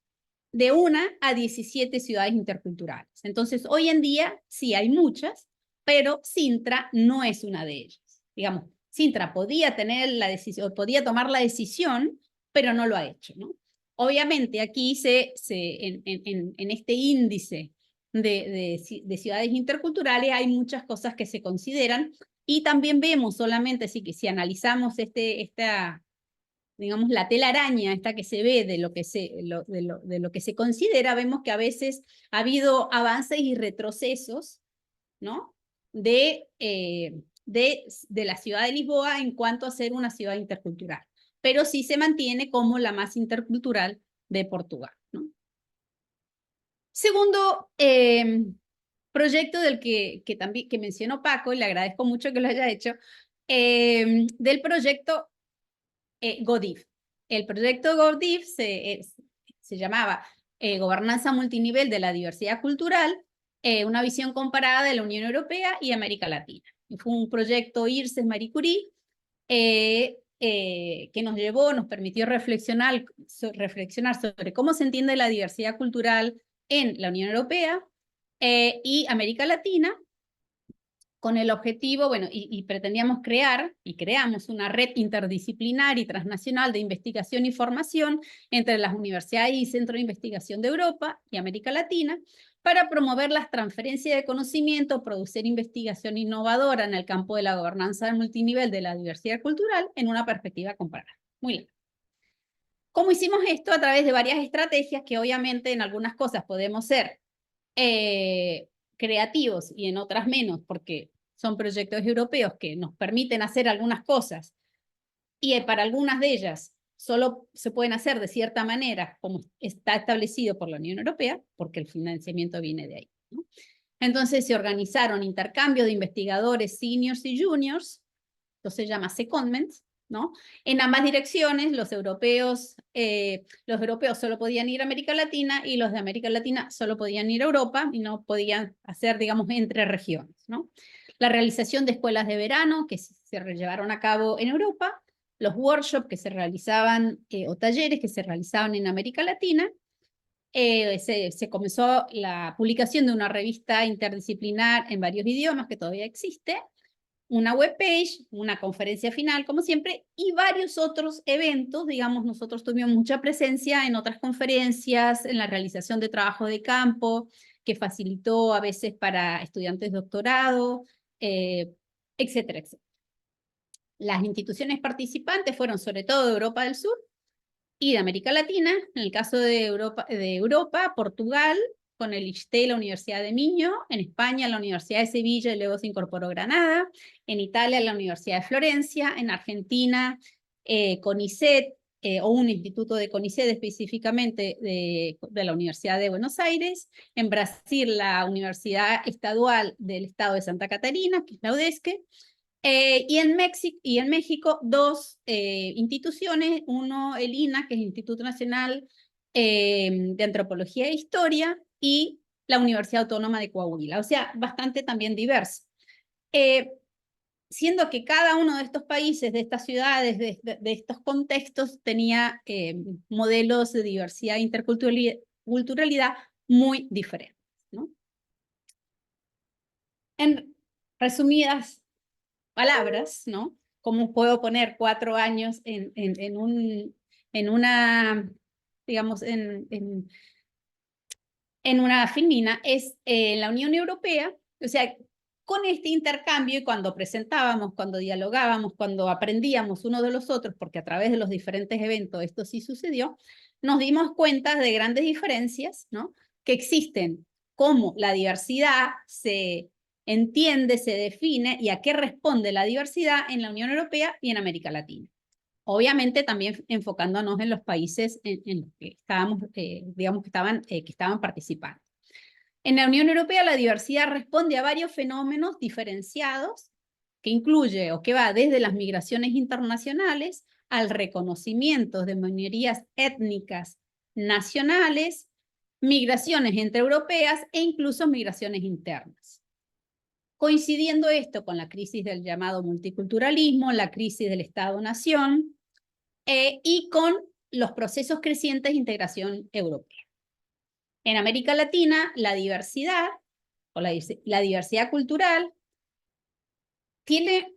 1 a 17 ciudades interculturales. Entonces, hoy en día sí hay muchas, pero Sintra no es una de ellas. Digamos, Sintra podía tener la decisión, podía tomar la decisión, pero no lo ha hecho, ¿no? Obviamente aquí en este índice de ciudades interculturales hay muchas cosas que se consideran, y también vemos solamente si analizamos digamos, la telaraña esta que se ve de lo que se considera, vemos que a veces ha habido avances y retrocesos, ¿no?, de la ciudad de Lisboa en cuanto a ser una ciudad intercultural, pero sí se mantiene como la más intercultural de Portugal, ¿no? Segundo proyecto del también que mencionó Paco, y le agradezco mucho que lo haya hecho, del proyecto GODIV. El proyecto GODIV se llamaba Gobernanza Multinivel de la Diversidad Cultural, una visión comparada de la Unión Europea y América Latina. Y fue un proyecto IRCES Marie Curie que nos permitió reflexionar sobre cómo se entiende la diversidad cultural en la Unión Europea y América Latina, con el objetivo, bueno, y pretendíamos crear, y creamos una red interdisciplinar y transnacional de investigación y formación entre las universidades y centros de investigación de Europa y América Latina, para promover las transferencias de conocimiento, producir investigación innovadora en el campo de la gobernanza multinivel de la diversidad cultural en una perspectiva comparada. Muy bien. ¿Cómo hicimos esto? A través de varias estrategias que obviamente en algunas cosas podemos ser creativos y en otras menos, porque son proyectos europeos que nos permiten hacer algunas cosas, y para algunas de ellas solo se pueden hacer de cierta manera, como está establecido por la Unión Europea, porque el financiamiento viene de ahí, ¿no? Entonces se organizaron intercambios de investigadores seniors y juniors, esto se llama secondments, ¿no? En ambas direcciones, los europeos solo podían ir a América Latina, y los de América Latina solo podían ir a Europa, y no podían hacer, digamos, entre regiones, ¿no? La realización de escuelas de verano que se llevaron a cabo en Europa, los workshops que se realizaban o talleres que se realizaban en América Latina. Se comenzó la publicación de una revista interdisciplinar en varios idiomas que todavía existe, una webpage, una conferencia final, como siempre, y varios otros eventos. Digamos, nosotros tuvimos mucha presencia en otras conferencias, en la realización de trabajo de campo, que facilitó a veces para estudiantes de doctorado, etcétera, etcétera. Las instituciones participantes fueron sobre todo de Europa del Sur y de América Latina. En el caso de Europa, Portugal, con el ISTE, la Universidad de Miño; en España, la Universidad de Sevilla, y luego se incorporó Granada; en Italia, la Universidad de Florencia; en Argentina, CONICET, o un instituto de CONICET específicamente de la Universidad de Buenos Aires; en Brasil, la Universidad Estadual del Estado de Santa Catarina, que es la UDESC; y en México, dos instituciones: uno, el INA, que es el Instituto Nacional de Antropología e Historia, y la Universidad Autónoma de Coahuila. O sea, bastante también diverso. Siendo que cada uno de estos países, de estas ciudades, de estos contextos, tenía modelos de diversidad e interculturalidad muy diferentes, ¿no? En resumidas palabras, ¿no? ¿Cómo puedo poner 4 años en una, digamos, en una filmina? Es la Unión Europea, o sea, con este intercambio, y cuando presentábamos, cuando dialogábamos, cuando aprendíamos uno de los otros, porque a través de los diferentes eventos esto sí sucedió, nos dimos cuenta de grandes diferencias, ¿no?, que existen, cómo la diversidad se entiende, se define y a qué responde la diversidad en la Unión Europea y en América Latina. Obviamente también enfocándonos en los países en los que estábamos, digamos, que estaban participando. En la Unión Europea, la diversidad responde a varios fenómenos diferenciados, que incluye o que va desde las migraciones internacionales al reconocimiento de minorías étnicas nacionales, migraciones entre europeas e incluso migraciones internas. Coincidiendo esto con la crisis del llamado multiculturalismo, la crisis del Estado-Nación, y con los procesos crecientes de integración europea. En América Latina, la diversidad, o la diversidad cultural, tiene,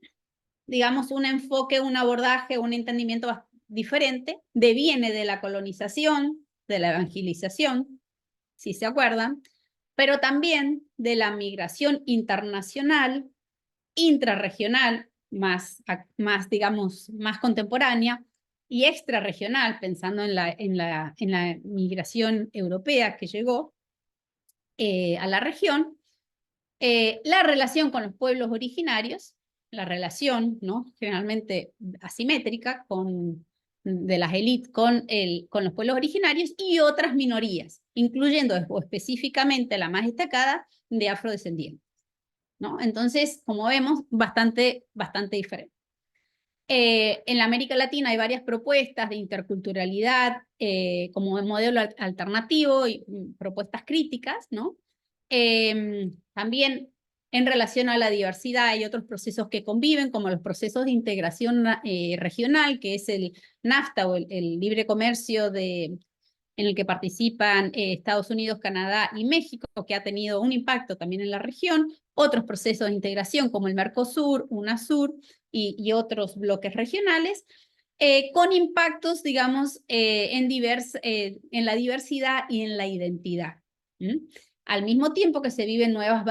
digamos, un enfoque, un abordaje, un entendimiento diferente. Deviene de la colonización, de la evangelización, si se acuerdan, pero también de la migración internacional, intrarregional, más digamos, más contemporánea, y extrarregional, pensando en la migración europea que llegó a la región. La relación con los pueblos originarios, la relación, ¿no?, generalmente asimétrica de las élites con los pueblos originarios y otras minorías, incluyendo específicamente la más destacada de afrodescendientes, ¿no? Entonces, como vemos, bastante diferente. En la América Latina hay varias propuestas de interculturalidad como modelo alternativo y propuestas críticas, ¿no? También en relación a la diversidad hay otros procesos que conviven, como los procesos de integración regional, que es el NAFTA, o el libre comercio en el que participan Estados Unidos, Canadá y México, que ha tenido un impacto también en la región. Otros procesos de integración como el Mercosur, UNASUR y otros bloques regionales, con impactos, digamos, en la diversidad y en la identidad. Al mismo tiempo que se viven nuevas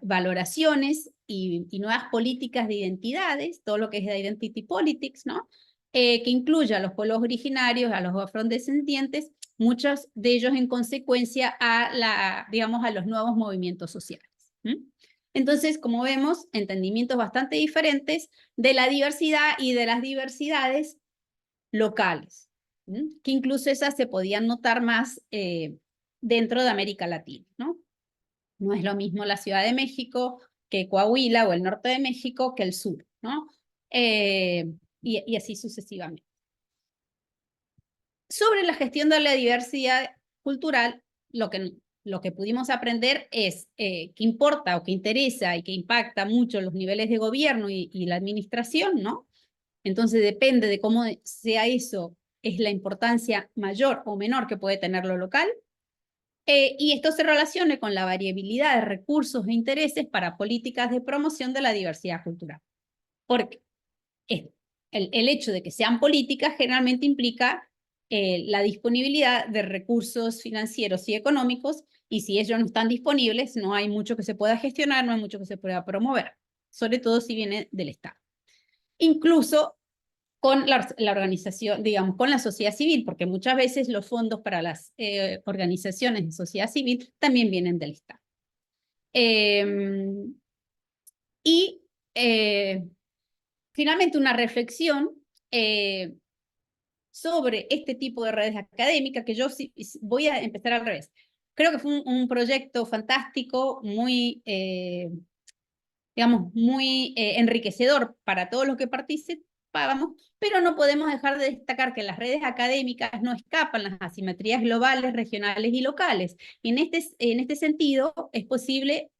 valoraciones y nuevas políticas de identidades, todo lo que es la identity politics, ¿no?, que incluye a los pueblos originarios, a los afrodescendientes, muchos de ellos en consecuencia digamos, a los nuevos movimientos sociales. Entonces, como vemos, entendimientos bastante diferentes de la diversidad y de las diversidades locales, que incluso esas se podían notar más dentro de América Latina, ¿no? No es lo mismo la Ciudad de México que Coahuila, o el norte de México que el sur, ¿no? Y así sucesivamente. Sobre la gestión de la diversidad cultural, lo que pudimos aprender es que importa o que interesa y que impacta mucho los niveles de gobierno y la administración, ¿no? Entonces depende de cómo sea eso, es la importancia mayor o menor que puede tener lo local. Y esto se relaciona con la variabilidad de recursos e intereses para políticas de promoción de la diversidad cultural. Porque el hecho de que sean políticas generalmente implica la disponibilidad de recursos financieros y económicos, y si ellos no están disponibles, no hay mucho que se pueda gestionar, no hay mucho que se pueda promover, sobre todo si viene del Estado. Incluso con la organización, digamos, con la sociedad civil, porque muchas veces los fondos para las organizaciones de sociedad civil también vienen del Estado. Y finalmente una reflexión sobre este tipo de redes académicas, que yo voy a empezar al revés. Creo que fue un proyecto fantástico, muy, digamos, muy enriquecedor para todos los que participábamos, pero no podemos dejar de destacar que las redes académicas no escapan las asimetrías globales, regionales y locales. Y en este sentido es posible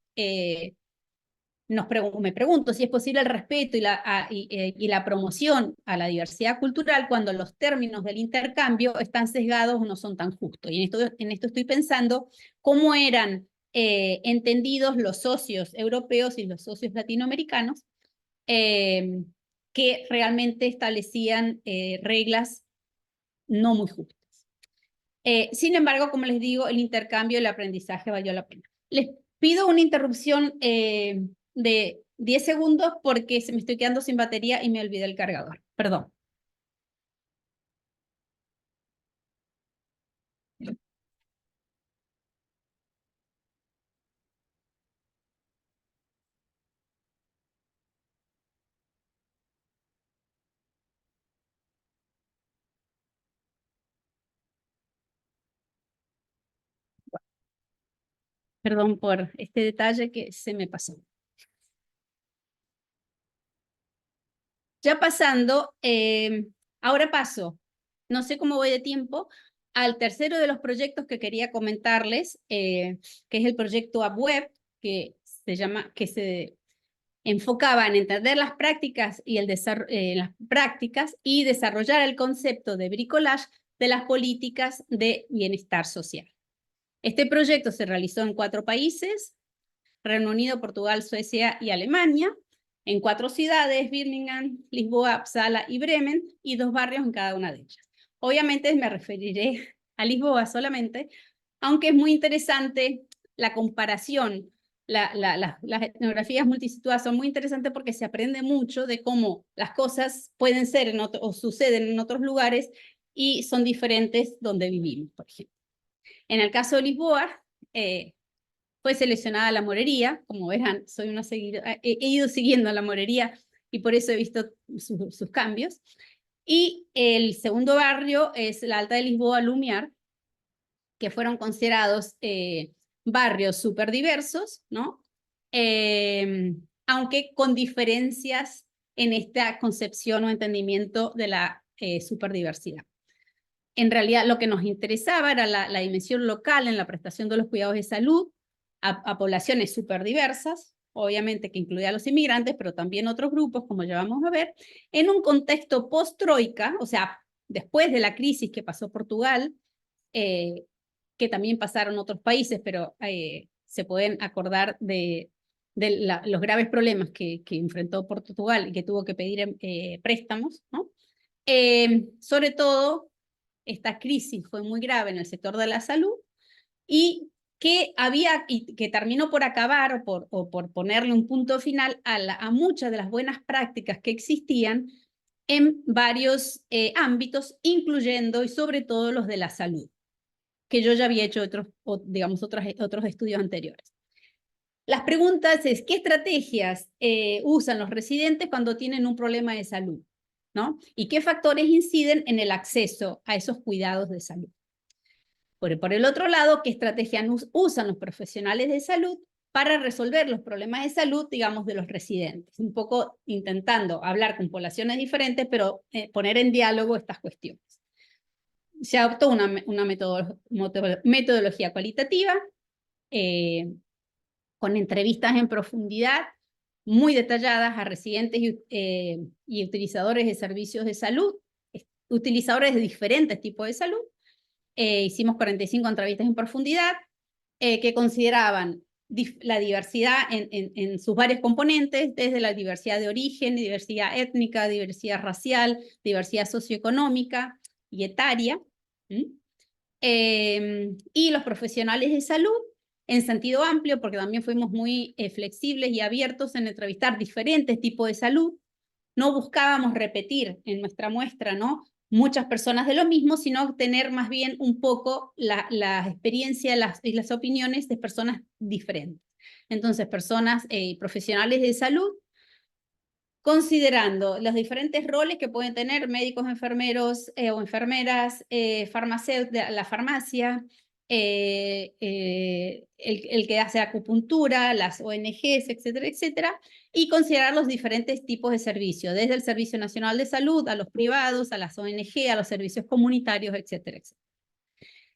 me pregunto si es posible el respeto y la promoción a la diversidad cultural cuando los términos del intercambio están sesgados o no son tan justos. Y en esto estoy pensando cómo eran entendidos los socios europeos y los socios latinoamericanos que realmente establecían reglas no muy justas. Sin embargo, como les digo, el intercambio y el aprendizaje valió la pena. Les pido una interrupción de 10 segundos porque me estoy quedando sin batería y me olvidé el cargador. Perdón. Perdón por este detalle que se me pasó. Ya pasando, ahora paso, no sé cómo voy de tiempo, al tercero de los proyectos que quería comentarles, que es el proyecto AppWeb, que se enfocaba en entender las prácticas y las prácticas y desarrollar el concepto de bricolage de las políticas de bienestar social. Este proyecto se realizó en 4 países, Reino Unido, Portugal, Suecia y Alemania, en 4 ciudades, Birmingham, Lisboa, Uppsala y Bremen, y 2 barrios en cada una de ellas. Obviamente me referiré a Lisboa solamente, aunque es muy interesante la comparación. Las etnografías multisituadas son muy interesantes porque se aprende mucho de cómo las cosas pueden ser o suceden en otros lugares y son diferentes donde vivimos, por ejemplo. En el caso de Lisboa, fue seleccionada la Morería, como verán, soy una seguidora, he ido siguiendo la Morería y por eso he visto sus cambios. Y el segundo barrio es la Alta de Lisboa, Lumiar, que fueron considerados barrios súper diversos, ¿no? Aunque con diferencias en esta concepción o entendimiento de la superdiversidad. En realidad lo que nos interesaba era la dimensión local en la prestación de los cuidados de salud a poblaciones súper diversas, obviamente que incluía a los inmigrantes, pero también otros grupos, como ya vamos a ver, en un contexto post-troika, o sea, después de la crisis que pasó Portugal, que también pasaron otros países, pero se pueden acordar de los graves problemas que enfrentó Portugal y que tuvo que pedir préstamos, ¿no? Sobre todo, esta crisis fue muy grave en el sector de la salud y que terminó por acabar o por ponerle un punto final a muchas de las buenas prácticas que existían en varios ámbitos, incluyendo y sobre todo los de la salud, que yo ya había hecho otros estudios anteriores. Las preguntas es, ¿qué estrategias usan los residentes cuando tienen un problema de salud? ¿No? ¿Y qué factores inciden en el acceso a esos cuidados de salud? Por el otro lado, ¿qué estrategias usan los profesionales de salud para resolver los problemas de salud, digamos, de los residentes? Un poco intentando hablar con poblaciones diferentes, pero poner en diálogo estas cuestiones. Se adoptó una metodología cualitativa con entrevistas en profundidad muy detalladas a residentes y utilizadores de servicios de salud, utilizadores de diferentes tipos de salud. Hicimos 45 entrevistas en profundidad, que consideraban la diversidad en sus varios componentes, desde la diversidad de origen, diversidad étnica, diversidad racial, diversidad socioeconómica y etaria, y los profesionales de salud en sentido amplio, porque también fuimos muy flexibles y abiertos en entrevistar diferentes tipos de salud. No buscábamos repetir en nuestra muestra, ¿no?, muchas personas de lo mismo, sino tener más bien un poco la experiencia y las opiniones de personas diferentes. Entonces, personas profesionales de salud, considerando los diferentes roles que pueden tener médicos, enfermeros o enfermeras, farmacéuticos, la farmacia, el que hace acupuntura, las ONGs, etcétera, etcétera, y considerar los diferentes tipos de servicios, desde el Servicio Nacional de Salud, a los privados, a las ONG, a los servicios comunitarios, etcétera, etcétera.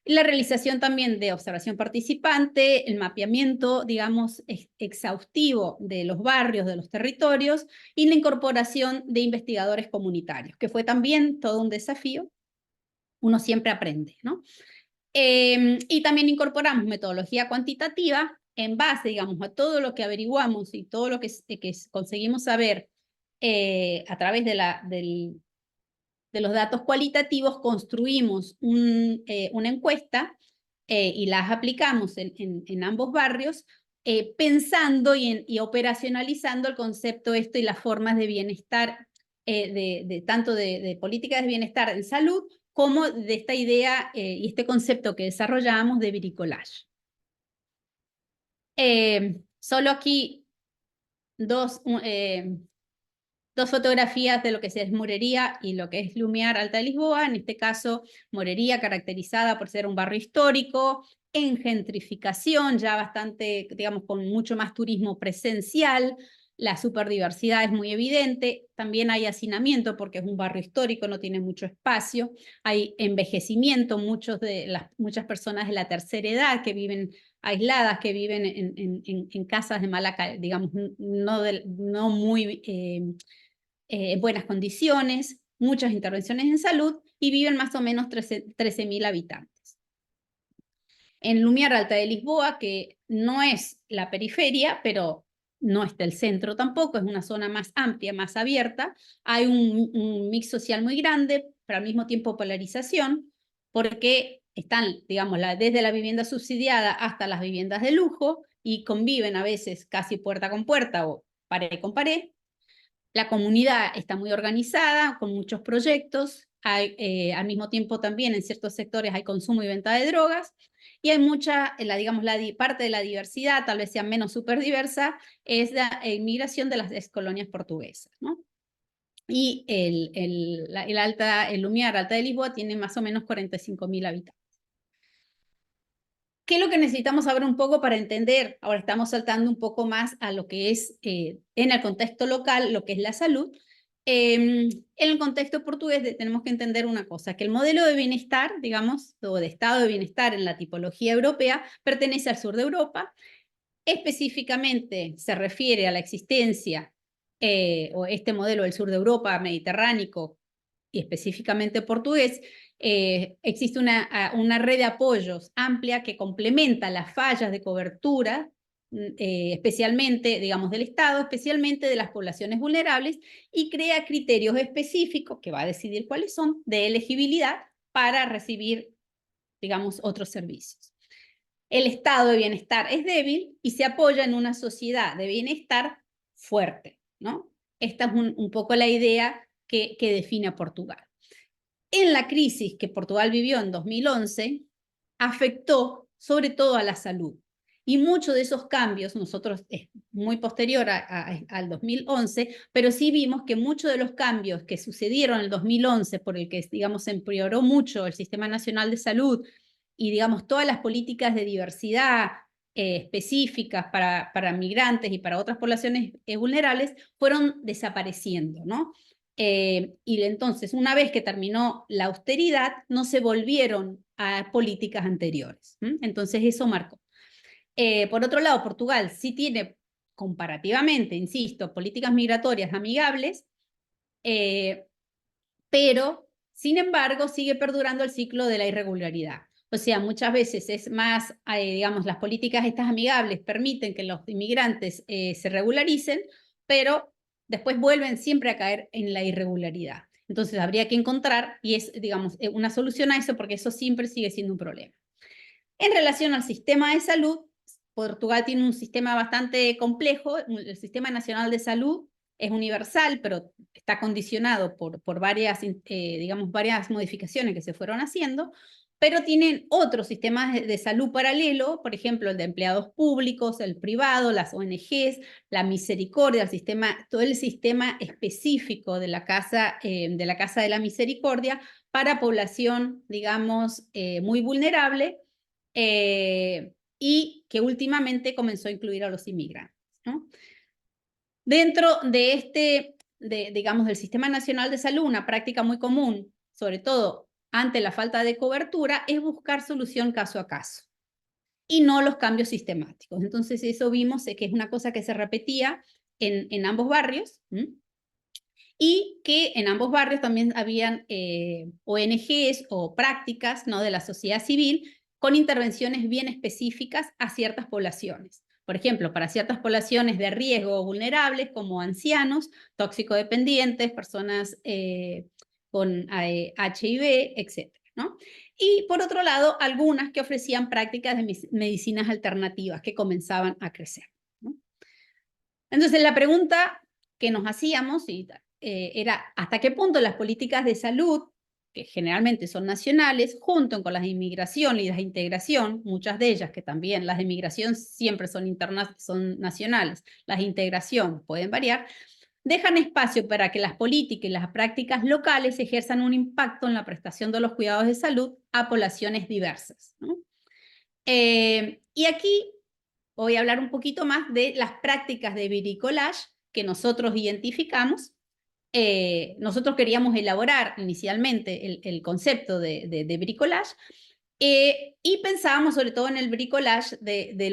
Y la realización también de observación participante, el mapeamiento, digamos, exhaustivo de los barrios, de los territorios, y la incorporación de investigadores comunitarios, que fue también todo un desafío. Uno siempre aprende, ¿no? Y también incorporamos metodología cuantitativa en base, digamos, a todo lo que averiguamos y todo lo que conseguimos saber a través de los datos cualitativos. Construimos una encuesta y las aplicamos en ambos barrios, pensando y operacionalizando el concepto y las formas de bienestar, tanto de políticas de bienestar en salud, como de esta idea y este concepto que desarrollamos de bricolage. Solo aquí dos fotografías de lo que es Morería y lo que es Lumiar Alta de Lisboa. En este caso, Morería caracterizada por ser un barrio histórico, en gentrificación, ya bastante, digamos, con mucho más turismo presencial. La superdiversidad es muy evidente. También hay hacinamiento porque es un barrio histórico, no tiene mucho espacio. Hay envejecimiento, muchas personas de la tercera edad que viven aisladas, que viven en casas de mala calidad, digamos, no muy en buenas condiciones, muchas intervenciones en salud, y viven más o menos 13.000 habitantes. En Lumiar Alta de Lisboa, que no es la periferia, pero no está el centro tampoco, es una zona más amplia, más abierta, hay un mix social muy grande, pero al mismo tiempo polarización, porque están, digamos, desde la vivienda subsidiada hasta las viviendas de lujo, y conviven a veces casi puerta con puerta o pared con pared. La comunidad está muy organizada, con muchos proyectos. Al mismo tiempo también en ciertos sectores hay consumo y venta de drogas. Y hay mucha, digamos, parte de la diversidad, tal vez sea menos súper diversa, es la inmigración de las excolonias portuguesas, ¿no? Y el Lumiar Alta de Lisboa tiene más o menos 45.000 habitantes. ¿Qué es lo que necesitamos saber un poco para entender? Ahora estamos saltando un poco más a lo que es, en el contexto local, lo que es la salud. En el contexto portugués tenemos que entender una cosa, que el modelo de bienestar, digamos, o de estado de bienestar en la tipología europea, pertenece al sur de Europa. Específicamente se refiere a la existencia, o este modelo del sur de Europa, mediterráneo, y específicamente portugués. Existe una red de apoyos amplia que complementa las fallas de cobertura, especialmente, digamos, del Estado, especialmente de las poblaciones vulnerables, y crea criterios específicos, que va a decidir cuáles son, de elegibilidad para recibir, digamos, otros servicios. El estado de bienestar es débil y se apoya en una sociedad de bienestar fuerte, ¿no? Esta es un poco la idea que define a Portugal. En la crisis que Portugal vivió en 2011, afectó sobre todo a la salud. Y muchos de esos cambios, nosotros es muy posterior al 2011, pero sí vimos que muchos de los cambios que sucedieron en el 2011, por el que, digamos, se empeoró mucho el Sistema Nacional de Salud y, digamos, todas las políticas de diversidad específicas para migrantes y para otras poblaciones vulnerables, fueron desapareciendo, ¿no? Y entonces, una vez que terminó la austeridad, no se volvieron a políticas anteriores. Entonces, eso marcó. Por otro lado, Portugal sí tiene comparativamente, insisto, políticas migratorias amigables, pero, sin embargo, sigue perdurando el ciclo de la irregularidad. O sea, muchas veces es más, digamos, las políticas estas amigables permiten que los inmigrantes se regularicen, pero después vuelven siempre a caer en la irregularidad. Entonces habría que encontrar, y es, digamos, una solución a eso, porque eso siempre sigue siendo un problema. En relación al sistema de salud, Portugal tiene un sistema bastante complejo. El Sistema Nacional de Salud es universal, pero está condicionado por varias, digamos, varias modificaciones que se fueron haciendo, pero tienen otros sistemas de salud paralelo, por ejemplo, el de empleados públicos, el privado, las ONGs, la misericordia, el sistema, todo el sistema específico de la Casa de la Misericordia para población, digamos, muy vulnerable, y que últimamente comenzó a incluir a los inmigrantes, ¿no? Dentro de digamos, del Sistema Nacional de Salud, una práctica muy común, sobre todo ante la falta de cobertura, es buscar solución caso a caso y no los cambios sistemáticos. Entonces eso vimos que es una cosa que se repetía en ambos barrios, y que en ambos barrios también habían ONGs o prácticas, ¿no?, de la sociedad civil con intervenciones bien específicas a ciertas poblaciones. Por ejemplo, para ciertas poblaciones de riesgo vulnerables como ancianos, toxicodependientes, personas con HIV, etc., ¿no? Y por otro lado, algunas que ofrecían prácticas de medicinas alternativas que comenzaban a crecer, ¿no? Entonces, la pregunta que nos hacíamos era hasta qué punto las políticas de salud, que generalmente son nacionales, junto con las de inmigración y las de integración, muchas de ellas que también las de inmigración siempre son nacionales, las de integración pueden variar, dejan espacio para que las políticas y las prácticas locales ejerzan un impacto en la prestación de los cuidados de salud a poblaciones diversas, ¿no? Y aquí voy a hablar un poquito más de las prácticas de bricolage que nosotros identificamos. Nosotros queríamos elaborar inicialmente el concepto de bricolage, y pensábamos sobre todo en el bricolage de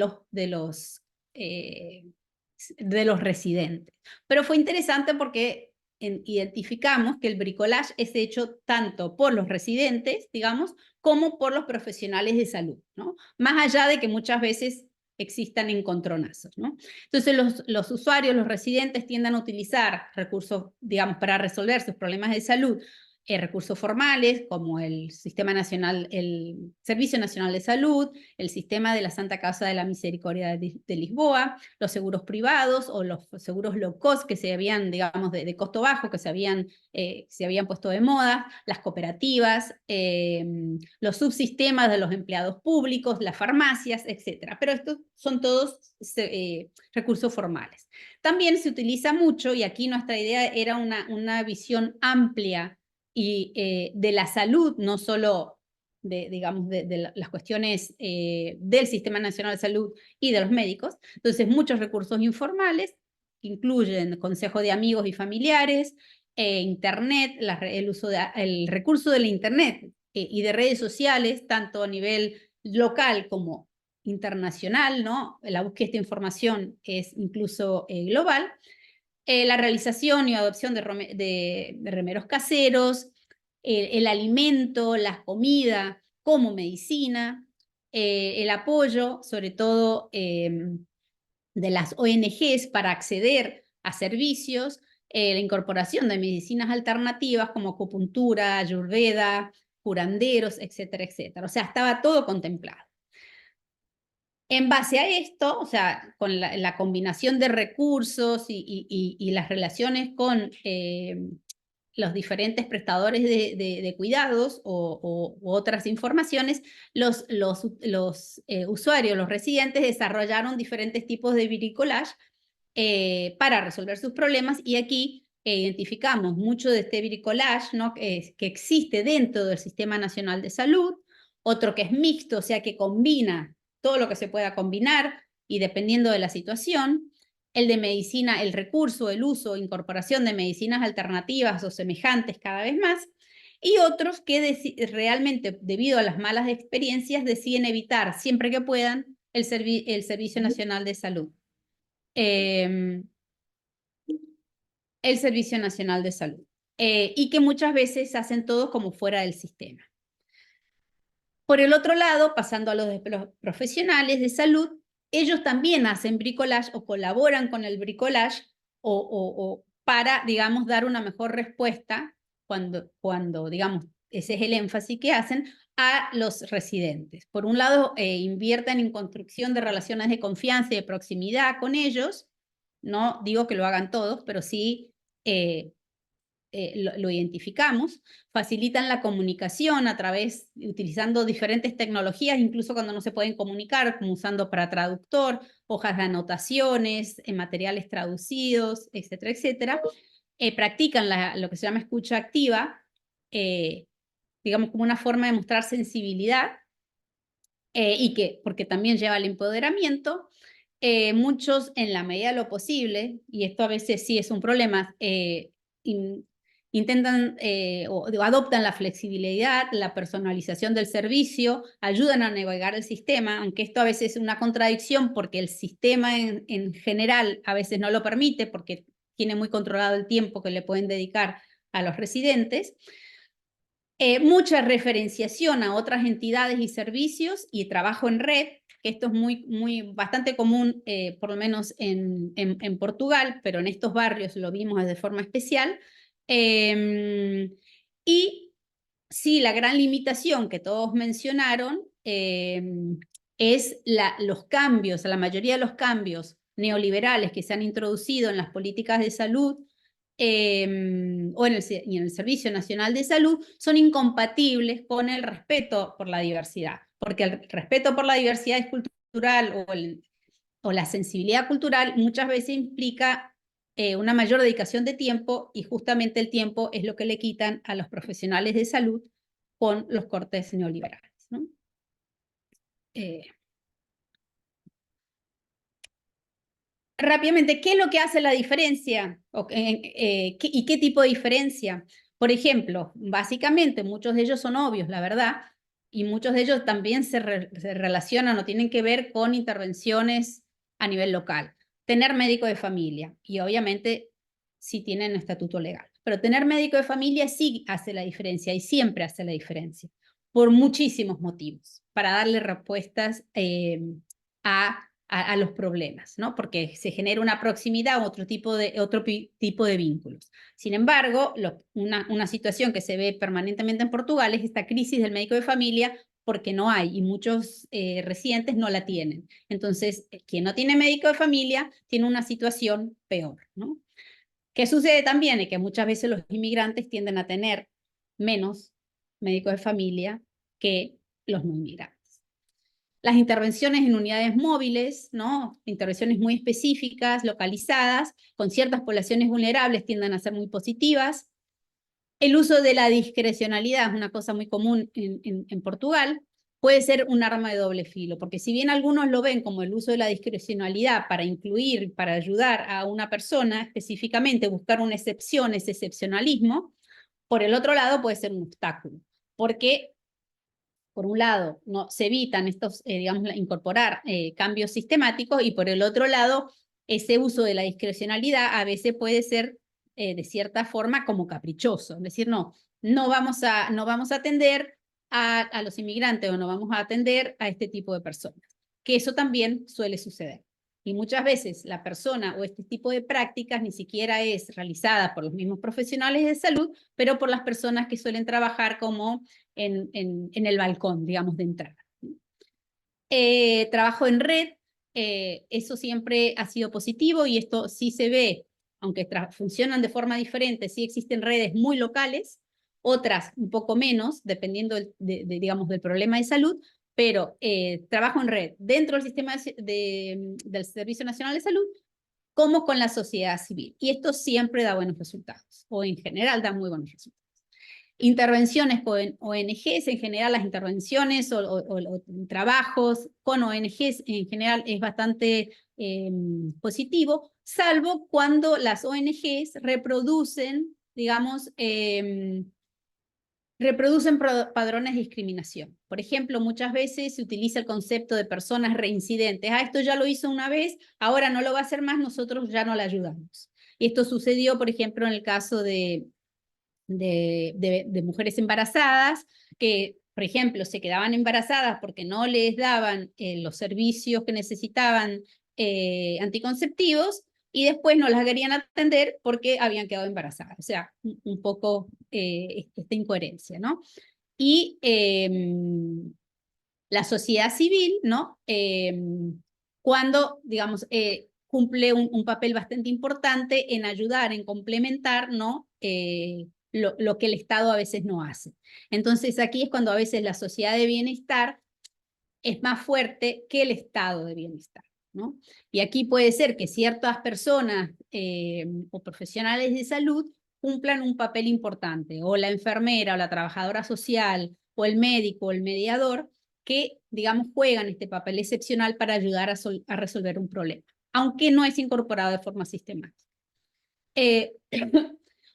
los residentes. Pero fue interesante porque identificamos que el bricolage es hecho tanto por los residentes, digamos, como por los profesionales de salud, ¿no? Más allá de que muchas veces existan encontronazos, ¿no? Entonces los usuarios, los residentes tienden a utilizar recursos, digamos, para resolver sus problemas de salud, recursos formales como el Sistema Nacional, el Servicio Nacional de Salud, el Sistema de la Santa Casa de la Misericordia de Lisboa, los seguros privados o los seguros low cost que se habían, digamos, de costo bajo, que se habían puesto de moda, las cooperativas, los subsistemas de los empleados públicos, las farmacias, etc. Pero estos son todos recursos formales. También se utiliza mucho, y aquí nuestra idea era una visión amplia y de la salud, no solo digamos, de las cuestiones del Sistema Nacional de Salud y de los médicos. Entonces, muchos recursos informales que incluyen consejo de amigos y familiares, Internet, el recurso de la Internet y de redes sociales, tanto a nivel local como internacional, ¿no? La búsqueda de esta información es incluso global. La realización y adopción de remeros caseros, el alimento, la comida como medicina, el apoyo, sobre todo de las ONGs para acceder a servicios, la incorporación de medicinas alternativas como acupuntura, ayurveda, curanderos, etcétera, etcétera. O sea, estaba todo contemplado. En base a esto, o sea, con la combinación de recursos y las relaciones con los diferentes prestadores de cuidados u otras informaciones, los usuarios, los residentes, desarrollaron diferentes tipos de bricolage para resolver sus problemas, y aquí identificamos mucho de este bricolage, ¿no?, que existe dentro del Sistema Nacional de Salud, otro que es mixto, o sea, que combina todo lo que se pueda combinar y dependiendo de la situación, el de medicina, el recurso, el uso, incorporación de medicinas alternativas o semejantes cada vez más, y otros que realmente, debido a las malas experiencias, deciden evitar siempre que puedan el Servicio Nacional de Salud. El Servicio Nacional de Salud. Y que muchas veces hacen todo como fuera del sistema. Por el otro lado, pasando a los profesionales de salud, ellos también hacen bricolage o colaboran con el bricolage o para, digamos, dar una mejor respuesta cuando, digamos, ese es el énfasis que hacen a los residentes. Por un lado, invierten en construcción de relaciones de confianza y de proximidad con ellos. No digo que lo hagan todos, pero sí lo identificamos, facilitan la comunicación utilizando diferentes tecnologías, incluso cuando no se pueden comunicar, como usando para traductor, hojas de anotaciones, materiales traducidos, etcétera, etcétera. Practican lo que se llama escucha activa, digamos como una forma de mostrar sensibilidad, porque también lleva al empoderamiento. Muchos, en la medida de lo posible, y esto a veces sí es un problema, intentan o adoptan la flexibilidad, la personalización del servicio, ayudan a navegar el sistema, aunque esto a veces es una contradicción porque el sistema en general a veces no lo permite porque tiene muy controlado el tiempo que le pueden dedicar a los residentes. Mucha referenciación a otras entidades y servicios y trabajo en red, que esto es bastante común, por lo menos en Portugal, pero en estos barrios lo vimos de forma especial. Y sí, la gran limitación que todos mencionaron es los cambios, la mayoría de los cambios neoliberales que se han introducido en las políticas de salud o en el Servicio Nacional de Salud son incompatibles con el respeto por la diversidad, porque el respeto por la diversidad cultural o la sensibilidad cultural muchas veces implica una mayor dedicación de tiempo y justamente el tiempo es lo que le quitan a los profesionales de salud con los cortes neoliberales, ¿no? Rápidamente, ¿qué es lo que hace la diferencia? ¿Y qué tipo de diferencia? Por ejemplo, básicamente muchos de ellos son obvios, la verdad, y muchos de ellos también se relacionan o tienen que ver con intervenciones a nivel local. Tener médico de familia, y obviamente sí tienen estatuto legal, pero tener médico de familia sí hace la diferencia y siempre hace la diferencia, por muchísimos motivos, para darle respuestas a los problemas, ¿no? Porque se genera una proximidad o otro tipo de vínculos. Sin embargo, una situación que se ve permanentemente en Portugal es esta crisis del médico de familia porque no hay y muchos residentes no la tienen. Entonces, quien no tiene médico de familia tiene una situación peor, ¿no? ¿Qué sucede también? Es que muchas veces los inmigrantes tienden a tener menos médicos de familia que los no inmigrantes. Las intervenciones en unidades móviles, ¿no? Intervenciones muy específicas, localizadas, con ciertas poblaciones vulnerables tienden a ser muy positivas. El uso de la discrecionalidad es una cosa muy común en Portugal. Puede ser un arma de doble filo, porque si bien algunos lo ven como el uso de la discrecionalidad para incluir, para ayudar a una persona específicamente, buscar una excepción, ese excepcionalismo, por el otro lado puede ser un obstáculo, porque por un lado, no, se evitan digamos, incorporar cambios sistemáticos y por el otro lado, ese uso de la discrecionalidad a veces puede ser de cierta forma como caprichoso. Es decir, no vamos a atender a los inmigrantes o no vamos a atender a este tipo de personas. Que eso también suele suceder. Y muchas veces la persona o este tipo de prácticas ni siquiera es realizada por los mismos profesionales de salud, pero por las personas que suelen trabajar como en el balcón, digamos, de entrada. Trabajo en red, eso siempre ha sido positivo y esto sí se ve, aunque funcionan de forma diferente, sí existen redes muy locales, otras un poco menos, dependiendo digamos, del problema de salud, pero trabajo en red dentro del sistema del Servicio Nacional de Salud como con la sociedad civil. Y esto siempre da buenos resultados, o en general da muy buenos resultados. Intervenciones con ONGs, en general las intervenciones o trabajos con ONGs en general es bastante positivo, salvo cuando las ONGs reproducen, digamos, reproducen padrones de discriminación. Por ejemplo, muchas veces se utiliza el concepto de personas reincidentes. Esto ya lo hizo una vez, ahora no lo va a hacer más, nosotros ya no la ayudamos. Y esto sucedió, por ejemplo, en el caso de mujeres embarazadas que por ejemplo, se quedaban embarazadas porque no les daban los servicios que necesitaban anticonceptivos, y después no las querían atender porque habían quedado embarazadas. O sea, un poco esta incoherencia, ¿no? Y la sociedad civil, ¿no? Cuando, digamos, cumple un papel bastante importante en ayudar, en complementar, ¿no? Lo que el Estado a veces no hace. Entonces aquí es cuando a veces la sociedad de bienestar es más fuerte que el estado de bienestar, ¿no? Y aquí puede ser que ciertas personas o profesionales de salud cumplan un papel importante, o la enfermera o la trabajadora social o el médico o el mediador, que, digamos, juegan este papel excepcional para ayudar a resolver un problema, aunque no es incorporado de forma sistemática.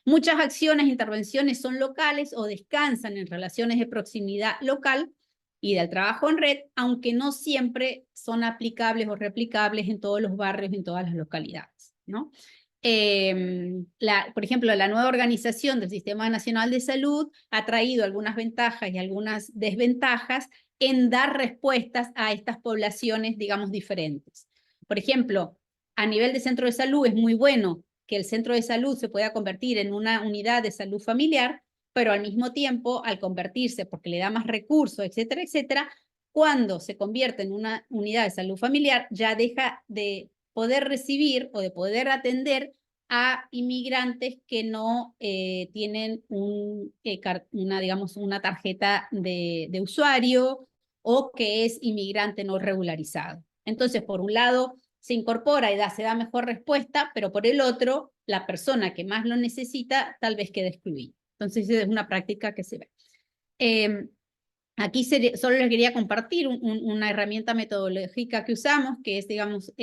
Muchas acciones e intervenciones son locales o descansan en relaciones de proximidad local y del trabajo en red, aunque no siempre son aplicables o replicables en todos los barrios, en todas las localidades, ¿no? Por ejemplo, la nueva organización del Sistema Nacional de Salud ha traído algunas ventajas y algunas desventajas en dar respuestas a estas poblaciones, digamos, diferentes. Por ejemplo, a nivel de centro de salud es muy bueno que el centro de salud se pueda convertir en una unidad de salud familiar, pero al mismo tiempo, al convertirse, porque le da más recursos, etcétera, etcétera, cuando se convierte en una unidad de salud familiar, ya deja de poder recibir o de poder atender a inmigrantes que no tienen digamos, una tarjeta de usuario, o que es inmigrante no regularizado. Entonces, por un lado, se incorpora y se da mejor respuesta, pero por el otro, la persona que más lo necesita tal vez quede excluida. Entonces, es una práctica que se ve. Aquí solo les quería compartir una herramienta metodológica que usamos, que es, digamos,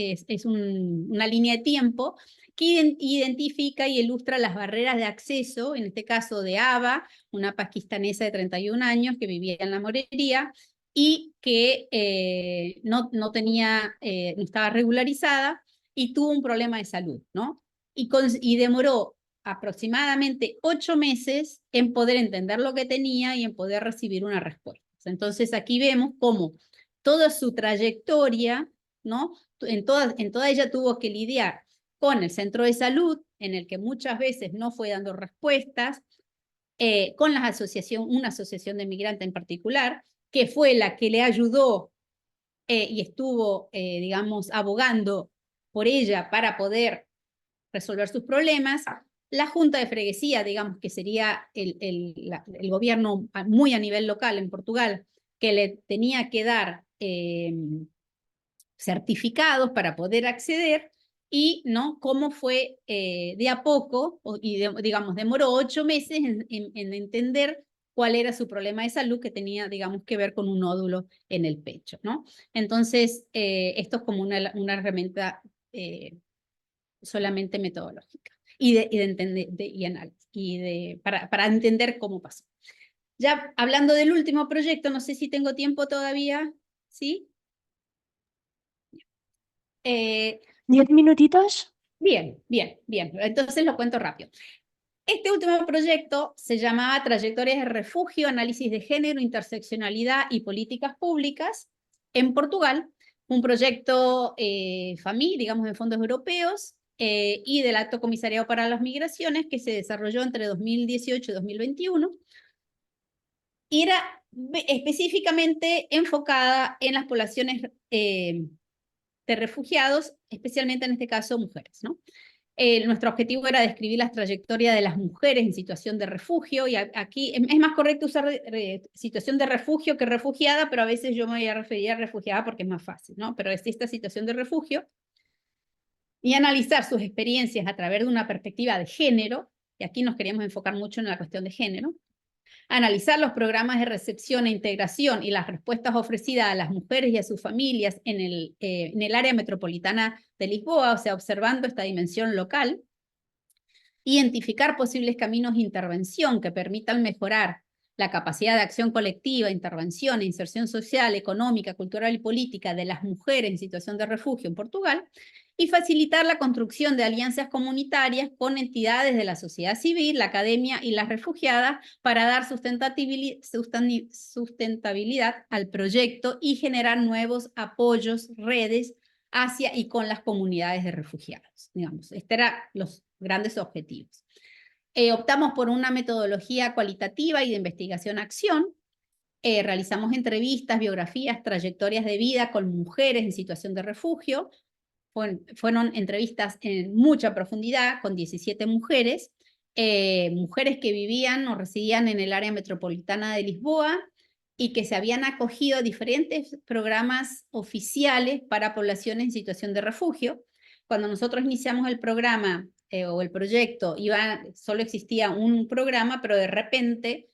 una línea de tiempo que identifica y ilustra las barreras de acceso, en este caso de Ava, una pakistanesa de 31 años que vivía en la Morería y que no estaba regularizada y tuvo un problema de salud, ¿no? Y demoró aproximadamente 8 meses en poder entender lo que tenía y en poder recibir una respuesta. Entonces aquí vemos cómo toda su trayectoria, ¿no? En toda ella tuvo que lidiar con el centro de salud, en el que muchas veces no fue dando respuestas, con una asociación de migrantes en particular, que fue la que le ayudó y estuvo, digamos, abogando por ella para poder resolver sus problemas. La Junta de Freguesía, digamos que sería el gobierno muy a nivel local en Portugal, que le tenía que dar certificados para poder acceder, y ¿no? Cómo fue de a poco, digamos, demoró 8 meses en entender cuál era su problema de salud, que tenía, digamos, que ver con un nódulo en el pecho, ¿no? Entonces, esto es como una herramienta solamente metodológica y de entender y análisis para entender cómo pasó. Ya hablando del último proyecto, no sé si tengo tiempo todavía, ¿sí? 10 minutitos. Bien, bien, bien. Entonces lo cuento rápido. Este último proyecto se llamaba Trayectorias de Refugio, Análisis de Género, Interseccionalidad y Políticas Públicas en Portugal, un proyecto FAMI, digamos, de fondos europeos, y del Alto Comisariado para las Migraciones, que se desarrolló entre 2018 y 2021, y era específicamente enfocada en las poblaciones de refugiados, especialmente en este caso mujeres, ¿no? Nuestro objetivo era describir las trayectorias de las mujeres en situación de refugio, y aquí es más correcto usar situación de refugio que refugiada, pero a veces yo me voy a referir a refugiada porque es más fácil, ¿no? Pero es esta situación de refugio, y analizar sus experiencias a través de una perspectiva de género, y aquí nos queríamos enfocar mucho en la cuestión de género, analizar los programas de recepción e integración y las respuestas ofrecidas a las mujeres y a sus familias en el área metropolitana de Lisboa, o sea, observando esta dimensión local, identificar posibles caminos de intervención que permitan mejorar la capacidad de acción colectiva, intervención e inserción social, económica, cultural y política de las mujeres en situación de refugio en Portugal, y facilitar la construcción de alianzas comunitarias con entidades de la sociedad civil, la academia y las refugiadas para dar sustentabilidad al proyecto y generar nuevos apoyos, redes hacia y con las comunidades de refugiados. Digamos, estos eran los grandes objetivos. Optamos por una metodología cualitativa y de investigación-acción. Realizamos entrevistas, biografías, trayectorias de vida con mujeres en situación de refugio. Fueron entrevistas en mucha profundidad con 17 mujeres, mujeres que vivían o residían en el área metropolitana de Lisboa y que se habían acogido a diferentes programas oficiales para poblaciones en situación de refugio. Cuando nosotros iniciamos el programa o el proyecto, solo existía un programa, pero de repente,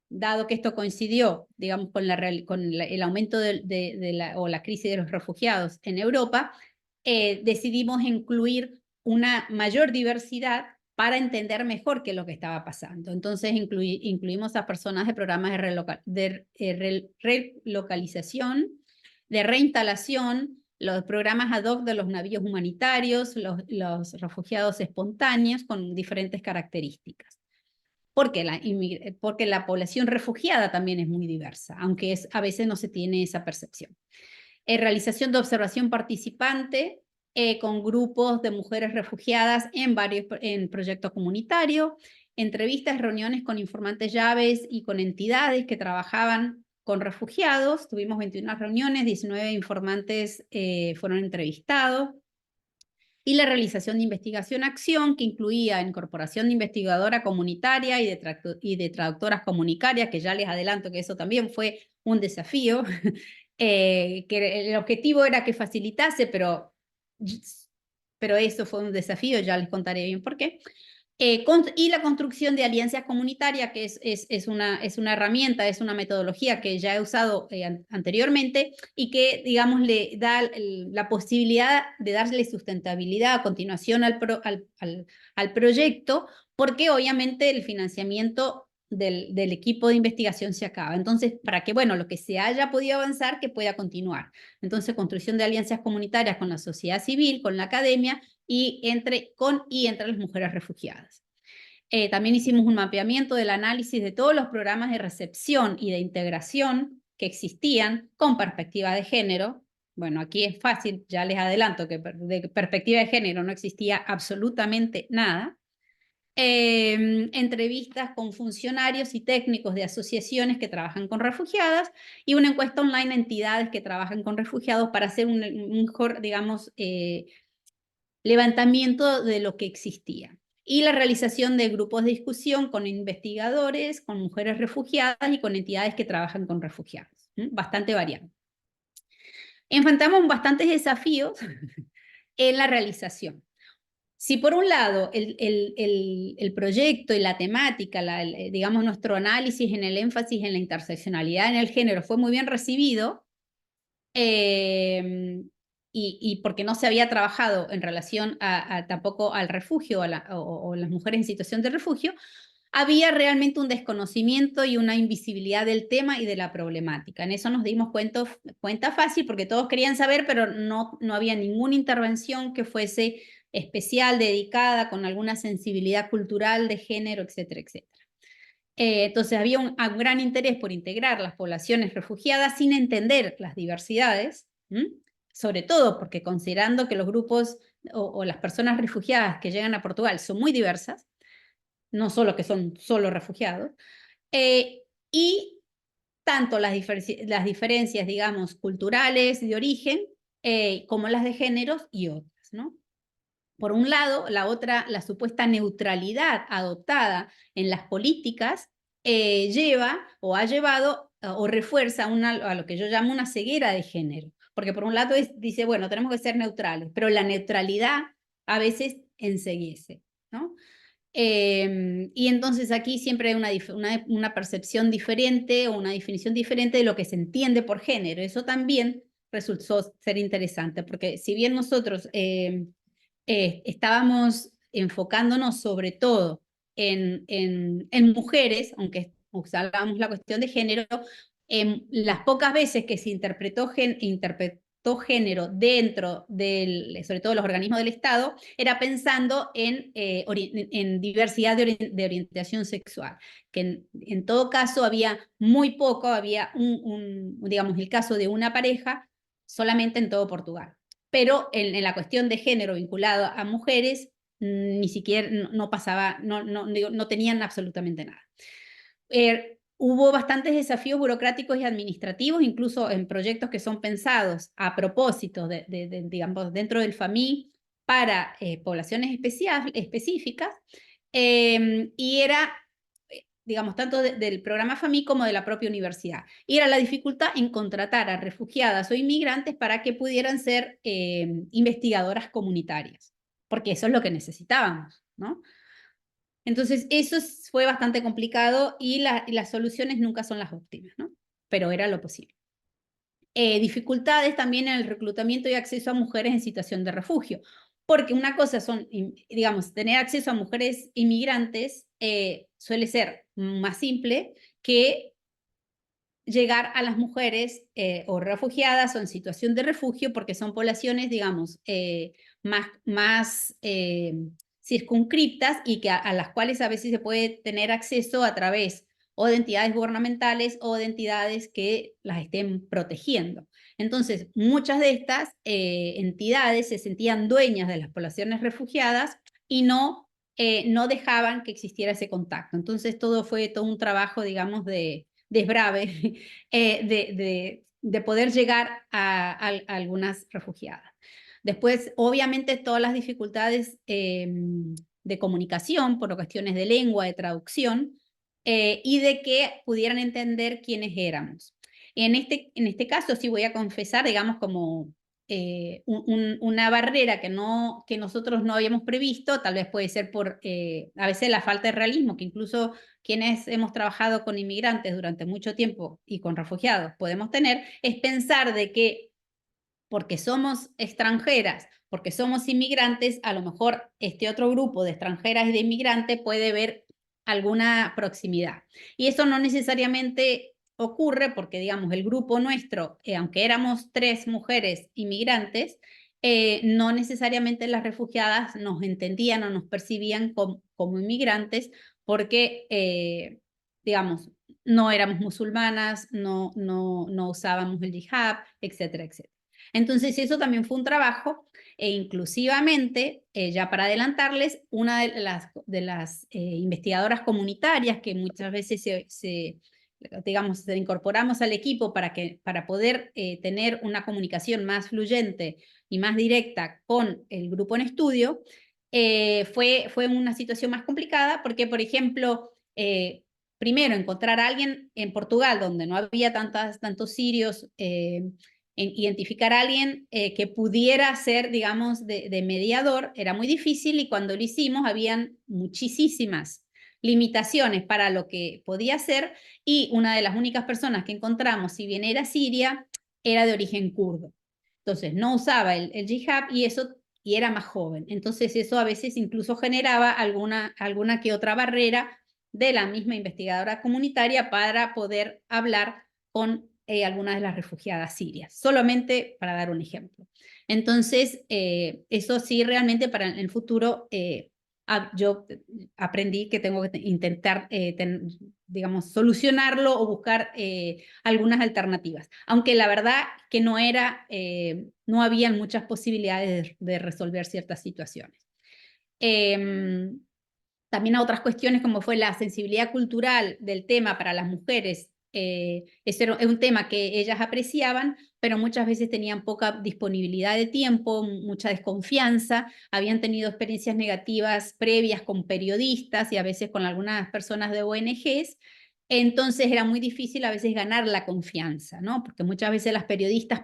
dado que esto coincidió, digamos, con el aumento o la crisis de los refugiados en Europa, decidimos incluir una mayor diversidad para entender mejor qué es lo que estaba pasando. Entonces incluimos a personas de programas de relocalización, de reinstalación, los programas ad hoc de los navíos humanitarios, los refugiados espontáneos con diferentes características. Porque la población refugiada también es muy diversa, aunque a veces no se tiene esa percepción. Realización de observación participante con grupos de mujeres refugiadas en proyectos comunitarios, entrevistas, reuniones con informantes llaves y con entidades que trabajaban con refugiados. Tuvimos 21 reuniones, 19 informantes fueron entrevistados. Y la realización de investigación-acción, que incluía incorporación de investigadora comunitaria y de traductoras comunitarias, que ya les adelanto que eso también fue un desafío, que el objetivo era que facilitase, pero eso fue un desafío, ya les contaré bien por qué. Y la construcción de alianzas comunitarias, que es una herramienta, es una metodología que ya he usado anteriormente y que, digamos, le da la posibilidad de darle sustentabilidad a continuación al proyecto, porque obviamente el financiamiento del equipo de investigación se acaba. Entonces, para que, bueno, lo que se haya podido avanzar, que pueda continuar. Entonces, construcción de alianzas comunitarias con la sociedad civil, con la academia, y entre las mujeres refugiadas. También hicimos un mapeamiento del análisis de todos los programas de recepción y de integración que existían con perspectiva de género. Bueno, aquí es fácil, ya les adelanto que de perspectiva de género no existía absolutamente nada. Entrevistas con funcionarios y técnicos de asociaciones que trabajan con refugiadas y una encuesta online a entidades que trabajan con refugiados para hacer un mejor, digamos, levantamiento de lo que existía. Y la realización de grupos de discusión con investigadores, con mujeres refugiadas y con entidades que trabajan con refugiados. Bastante variado. Enfrentamos bastantes desafíos en la realización. Si por un lado el proyecto y la temática, digamos nuestro análisis en el énfasis en la interseccionalidad en el género fue muy bien recibido, y porque no se había trabajado en relación tampoco al refugio o las mujeres en situación de refugio, había realmente un desconocimiento y una invisibilidad del tema y de la problemática. En eso nos dimos cuenta fácil porque todos querían saber, pero no había ninguna intervención que fuese especial, dedicada, con alguna sensibilidad cultural de género, etcétera, etcétera. Entonces había un gran interés por integrar las poblaciones refugiadas sin entender las diversidades, sobre todo porque considerando que los grupos o las personas refugiadas que llegan a Portugal son muy diversas, no solo que son solo refugiados, y tanto las diferencias, digamos, culturales de origen, como las de géneros y otras, ¿no? Por un lado, la supuesta neutralidad adoptada en las políticas lleva o ha llevado o refuerza a lo que yo llamo una ceguera de género. Porque por un lado dice, bueno, tenemos que ser neutrales, pero la neutralidad a veces enceguece, ¿no? Y entonces aquí siempre hay una percepción diferente o una definición diferente de lo que se entiende por género. Eso también resultó ser interesante, porque si bien nosotros estábamos enfocándonos sobre todo en mujeres, aunque usábamos la cuestión de género, las pocas veces que se interpretó género dentro sobre todo los organismos del Estado, era pensando en diversidad de orientación sexual, que en todo caso había muy poco, había digamos, el caso de una pareja solamente en todo Portugal. Pero en la cuestión de género vinculado a mujeres, ni siquiera no pasaba, no tenían absolutamente nada. Hubo bastantes desafíos burocráticos y administrativos, incluso en proyectos que son pensados a propósito digamos, dentro del FAMI para poblaciones específicas, y era, digamos, tanto del programa FAMI como de la propia universidad. Y era la dificultad en contratar a refugiadas o inmigrantes para que pudieran ser investigadoras comunitarias, porque eso es lo que necesitábamos, ¿no? Entonces, eso fue bastante complicado y las soluciones nunca son las óptimas, ¿no? Pero era lo posible. Dificultades también en el reclutamiento y acceso a mujeres en situación de refugio, porque una cosa son, digamos, tener acceso a mujeres inmigrantes suele ser más simple que llegar a las mujeres o refugiadas o en situación de refugio, porque son poblaciones, digamos, más circunscriptas y que a las cuales a veces se puede tener acceso a través o de entidades gubernamentales o de entidades que las estén protegiendo. Entonces, muchas de estas entidades se sentían dueñas de las poblaciones refugiadas y no dejaban que existiera ese contacto. Entonces, fue todo un trabajo, digamos, de desbrave de poder llegar a algunas refugiadas. Después, obviamente, todas las dificultades de comunicación por cuestiones de lengua, de traducción, y de que pudieran entender quiénes éramos. En este caso, sí voy a confesar, digamos, como una barrera que nosotros no habíamos previsto, tal vez puede ser por a veces la falta de realismo, que incluso quienes hemos trabajado con inmigrantes durante mucho tiempo y con refugiados podemos tener, es pensar de que porque somos extranjeras, porque somos inmigrantes, a lo mejor este otro grupo de extranjeras y de inmigrantes puede ver alguna proximidad. Y eso no necesariamente ocurre porque, digamos, el grupo nuestro, aunque éramos 3 mujeres inmigrantes, no necesariamente las refugiadas nos entendían o nos percibían como inmigrantes porque, digamos, no éramos musulmanas, no usábamos el hijab, etcétera, etcétera. Entonces eso también fue un trabajo e inclusivamente, ya para adelantarles, una de las investigadoras comunitarias que muchas veces digamos, se incorporamos al equipo para poder tener una comunicación más fluyente y más directa con el grupo en estudio, fue una situación más complicada porque, por ejemplo, primero encontrar a alguien en Portugal donde no había tantos sirios, identificar a alguien que pudiera ser, digamos, de mediador era muy difícil y cuando lo hicimos habían muchísimas limitaciones para lo que podía ser y una de las únicas personas que encontramos, si bien era siria, era de origen kurdo. Entonces no usaba el hijab y era más joven. Entonces eso a veces incluso generaba alguna que otra barrera de la misma investigadora comunitaria para poder hablar con algunas de las refugiadas sirias, solamente para dar un ejemplo. Entonces, eso sí, realmente para el futuro, yo aprendí que tengo que intentar, digamos, solucionarlo o buscar algunas alternativas, aunque la verdad que no habían muchas posibilidades de resolver ciertas situaciones. También a otras cuestiones como fue la sensibilidad cultural del tema para las mujeres. Ese era un tema que ellas apreciaban, pero muchas veces tenían poca disponibilidad de tiempo, mucha desconfianza, habían tenido experiencias negativas previas con periodistas y a veces con algunas personas de ONGs, entonces era muy difícil a veces ganar la confianza, ¿no? Porque muchas veces las periodistas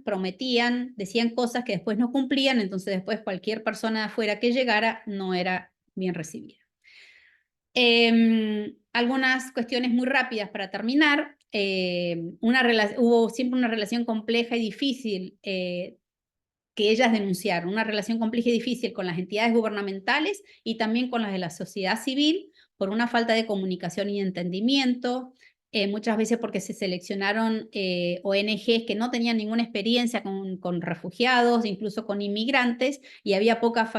prometían, decían cosas que después no cumplían, entonces después cualquier persona de afuera que llegara no era bien recibida. Algunas cuestiones muy rápidas para terminar. Hubo siempre una relación compleja y difícil que ellas denunciaron, una relación compleja y difícil con las entidades gubernamentales y también con las de la sociedad civil, por una falta de comunicación y entendimiento, muchas veces porque se seleccionaron ONGs que no tenían ninguna experiencia con refugiados, incluso con inmigrantes, y había poca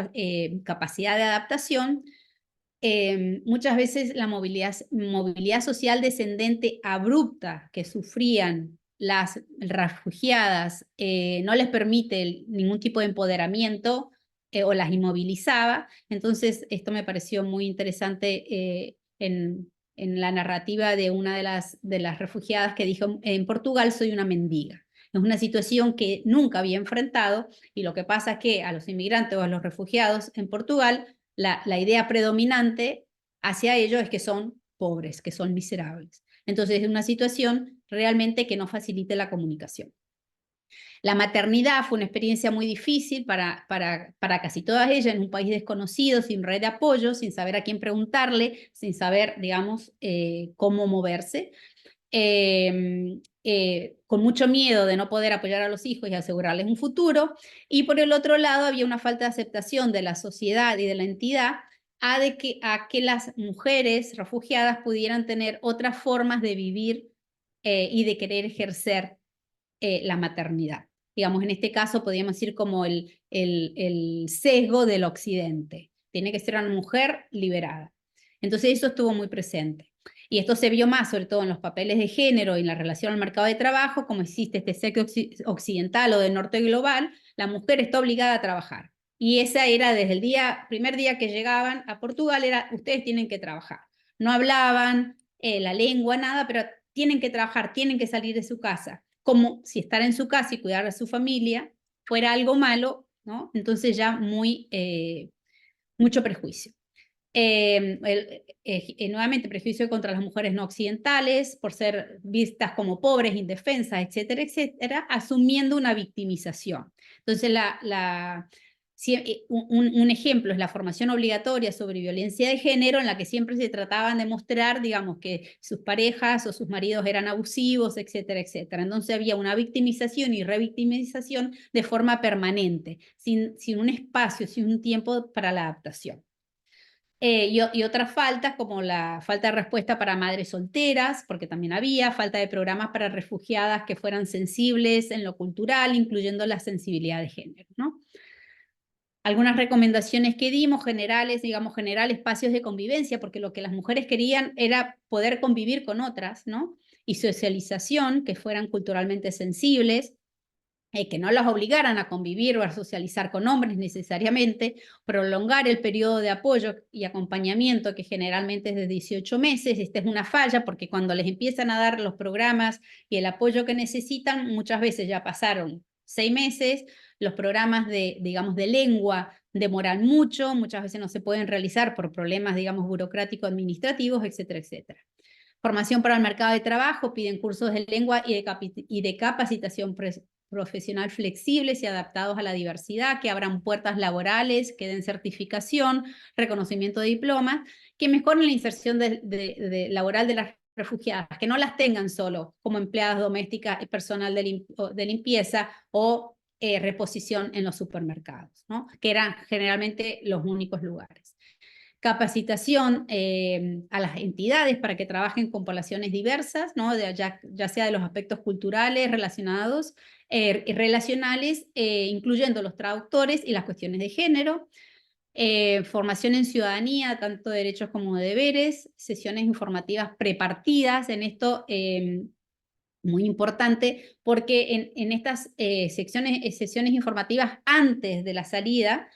capacidad de adaptación. Muchas veces la movilidad social descendente abrupta que sufrían las refugiadas no les permite ningún tipo de empoderamiento o las inmovilizaba. Entonces, esto me pareció muy interesante en la narrativa de una de las refugiadas que dijo: en Portugal soy una mendiga. Es una situación que nunca había enfrentado, y lo que pasa es que a los inmigrantes o a los refugiados en Portugal, la idea predominante hacia ellos es que son pobres, que son miserables. Entonces es una situación realmente que no facilite la comunicación. La maternidad fue una experiencia muy difícil para casi todas ellas, en un país desconocido, sin red de apoyo, sin saber a quién preguntarle, sin saber, digamos, cómo moverse. Con mucho miedo de no poder apoyar a los hijos y asegurarles un futuro, y por el otro lado había una falta de aceptación de la sociedad y de la entidad a que las mujeres refugiadas pudieran tener otras formas de vivir y de querer ejercer la maternidad. Digamos, en este caso podríamos decir como el sesgo del occidente. Tiene que ser una mujer liberada. Entonces eso estuvo muy presente. Y esto se vio más, sobre todo en los papeles de género y en la relación al mercado de trabajo, como existe este sesgo occidental o del norte global, la mujer está obligada a trabajar. Y esa era desde el primer día que llegaban a Portugal, era: ustedes tienen que trabajar. No hablaban la lengua, nada, pero tienen que trabajar, tienen que salir de su casa. Como si estar en su casa y cuidar a su familia fuera algo malo, ¿no? Entonces ya mucho prejuicio. Nuevamente, prejuicio contra las mujeres no occidentales por ser vistas como pobres, indefensas, etcétera, etcétera, asumiendo una victimización. Entonces, un ejemplo es la formación obligatoria sobre violencia de género, en la que siempre se trataban de mostrar, digamos, que sus parejas o sus maridos eran abusivos, etcétera, etcétera. Entonces había una victimización y revictimización de forma permanente, sin un espacio, sin un tiempo para la adaptación. Y otras faltas, como la falta de respuesta para madres solteras, porque también había falta de programas para refugiadas que fueran sensibles en lo cultural, incluyendo la sensibilidad de género, ¿no? Algunas recomendaciones que dimos, generales, digamos, generar espacios de convivencia, porque lo que las mujeres querían era poder convivir con otras, ¿no? Y socialización, que fueran culturalmente sensibles, que no las obligaran a convivir o a socializar con hombres necesariamente, prolongar el periodo de apoyo y acompañamiento, que generalmente es de 18 meses. Esta es una falla, porque cuando les empiezan a dar los programas y el apoyo que necesitan, muchas veces ya pasaron 6 meses, los programas digamos, de lengua demoran mucho, muchas veces no se pueden realizar por problemas, digamos, burocrático-administrativos, etcétera, etcétera. Formación para el mercado de trabajo, piden cursos de lengua y de capacitación profesional flexibles y adaptados a la diversidad, que abran puertas laborales, que den certificación, reconocimiento de diplomas, que mejoren la inserción laboral de las refugiadas, que no las tengan solo como empleadas domésticas y personal de limpieza o reposición en los supermercados, ¿no? Que eran generalmente los únicos lugares. Capacitación a las entidades para que trabajen con poblaciones diversas, ¿no? Ya sea de los aspectos culturales relacionados y relacionales, incluyendo los traductores y las cuestiones de género. Formación en ciudadanía, tanto derechos como deberes, sesiones informativas prepartidas. En esto, muy importante, porque en estas sesiones informativas antes de la salida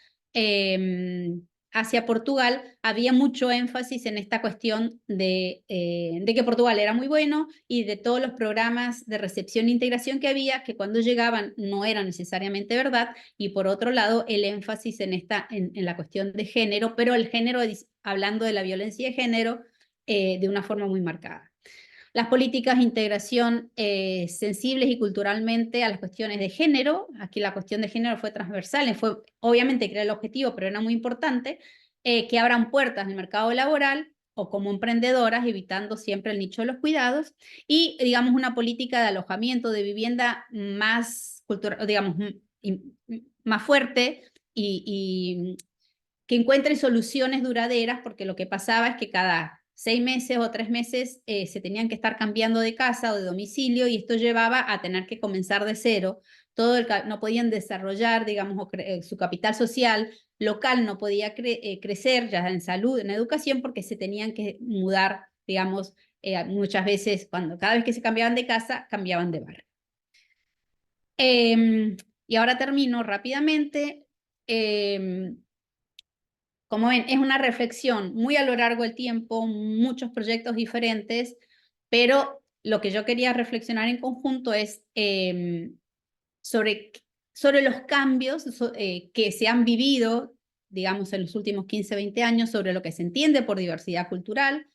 hacia Portugal, había mucho énfasis en esta cuestión de que Portugal era muy bueno, y de todos los programas de recepción e integración que había, que cuando llegaban no era necesariamente verdad. Y por otro lado, el énfasis en la cuestión de género, pero el género, hablando de la violencia de género, de una forma muy marcada. Las políticas de integración sensibles y culturalmente a las cuestiones de género. Aquí la cuestión de género fue transversal, obviamente que era el objetivo, pero era muy importante, que abran puertas en el mercado laboral o como emprendedoras, evitando siempre el nicho de los cuidados, y digamos una política de alojamiento, de vivienda más cultural, digamos, más fuerte, y que encuentren soluciones duraderas, porque lo que pasaba es que cada 6 meses o 3 meses se tenían que estar cambiando de casa o de domicilio, y esto llevaba a tener que comenzar de cero. No podían desarrollar, digamos, su capital social local, no podía crecer ya en salud, en educación, porque se tenían que mudar, digamos, muchas veces, cada vez que se cambiaban de casa, cambiaban de barrio. Y ahora termino rápidamente. Como ven, es una reflexión muy a lo largo del tiempo, muchos proyectos diferentes, pero lo que yo quería reflexionar en conjunto es sobre los cambios que se han vivido, digamos, en los últimos 15, 20 años, sobre lo que se entiende por diversidad cultural.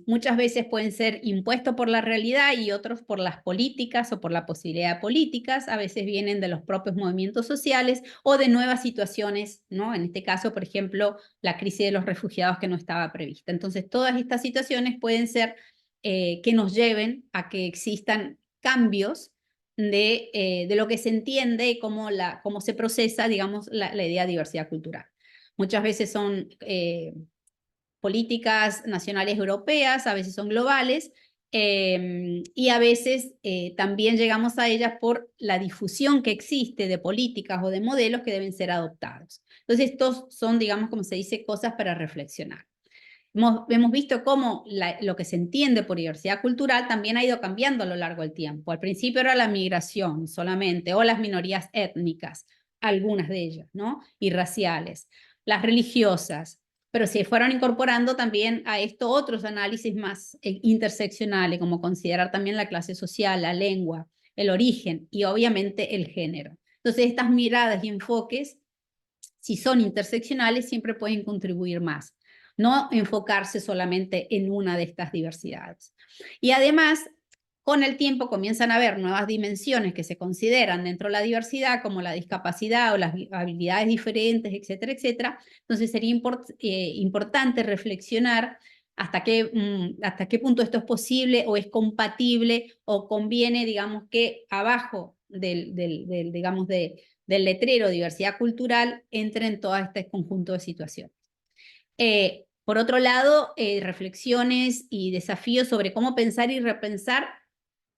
Muchas veces pueden ser impuestos por la realidad y otros por las políticas o por la posibilidad de políticas. A veces vienen de los propios movimientos sociales o de nuevas situaciones, ¿no? En este caso, por ejemplo, la crisis de los refugiados que no estaba prevista. Entonces, todas estas situaciones pueden ser que nos lleven a que existan cambios de lo que se entiende y cómo se procesa, digamos, la idea de diversidad cultural. Muchas veces son políticas nacionales europeas, a veces son globales, y a veces también llegamos a ellas por la difusión que existe de políticas o de modelos que deben ser adoptados. Entonces, estos son, digamos, como se dice, cosas para reflexionar. Hemos visto cómo lo que se entiende por diversidad cultural también ha ido cambiando a lo largo del tiempo. Al principio era la migración solamente, o las minorías étnicas, algunas de ellas, ¿no? Y raciales, las religiosas, pero se fueron incorporando también a esto otros análisis más interseccionales, como considerar también la clase social, la lengua, el origen y obviamente el género. Entonces, estas miradas y enfoques, si son interseccionales, siempre pueden contribuir más. No enfocarse solamente en una de estas diversidades. Y además, con el tiempo comienzan a haber nuevas dimensiones que se consideran dentro de la diversidad, como la discapacidad o las habilidades diferentes, etcétera, etcétera. Entonces sería importante reflexionar hasta qué punto esto es posible o es compatible o conviene, digamos, que abajo digamos, del letrero diversidad cultural entren todo este conjunto de situaciones. Por otro lado, reflexiones y desafíos sobre cómo pensar y repensar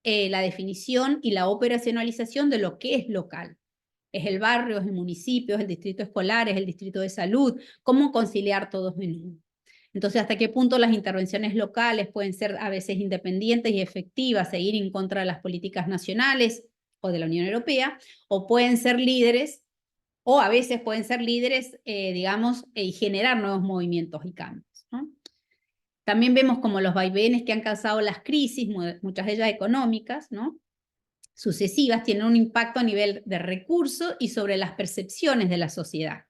la definición y la operacionalización de lo que es local. Es el barrio, es el municipio, es el distrito escolar, es el distrito de salud, cómo conciliar todos en uno. Entonces, ¿hasta qué punto las intervenciones locales pueden ser a veces independientes y efectivas e ir en contra de las políticas nacionales o de la Unión Europea, o pueden ser líderes, o a veces pueden ser líderes, digamos, y generar nuevos movimientos y cambios, ¿no? También vemos como los vaivenes que han causado las crisis, muchas de ellas económicas, ¿no?, sucesivas, tienen un impacto a nivel de recursos y sobre las percepciones de la sociedad.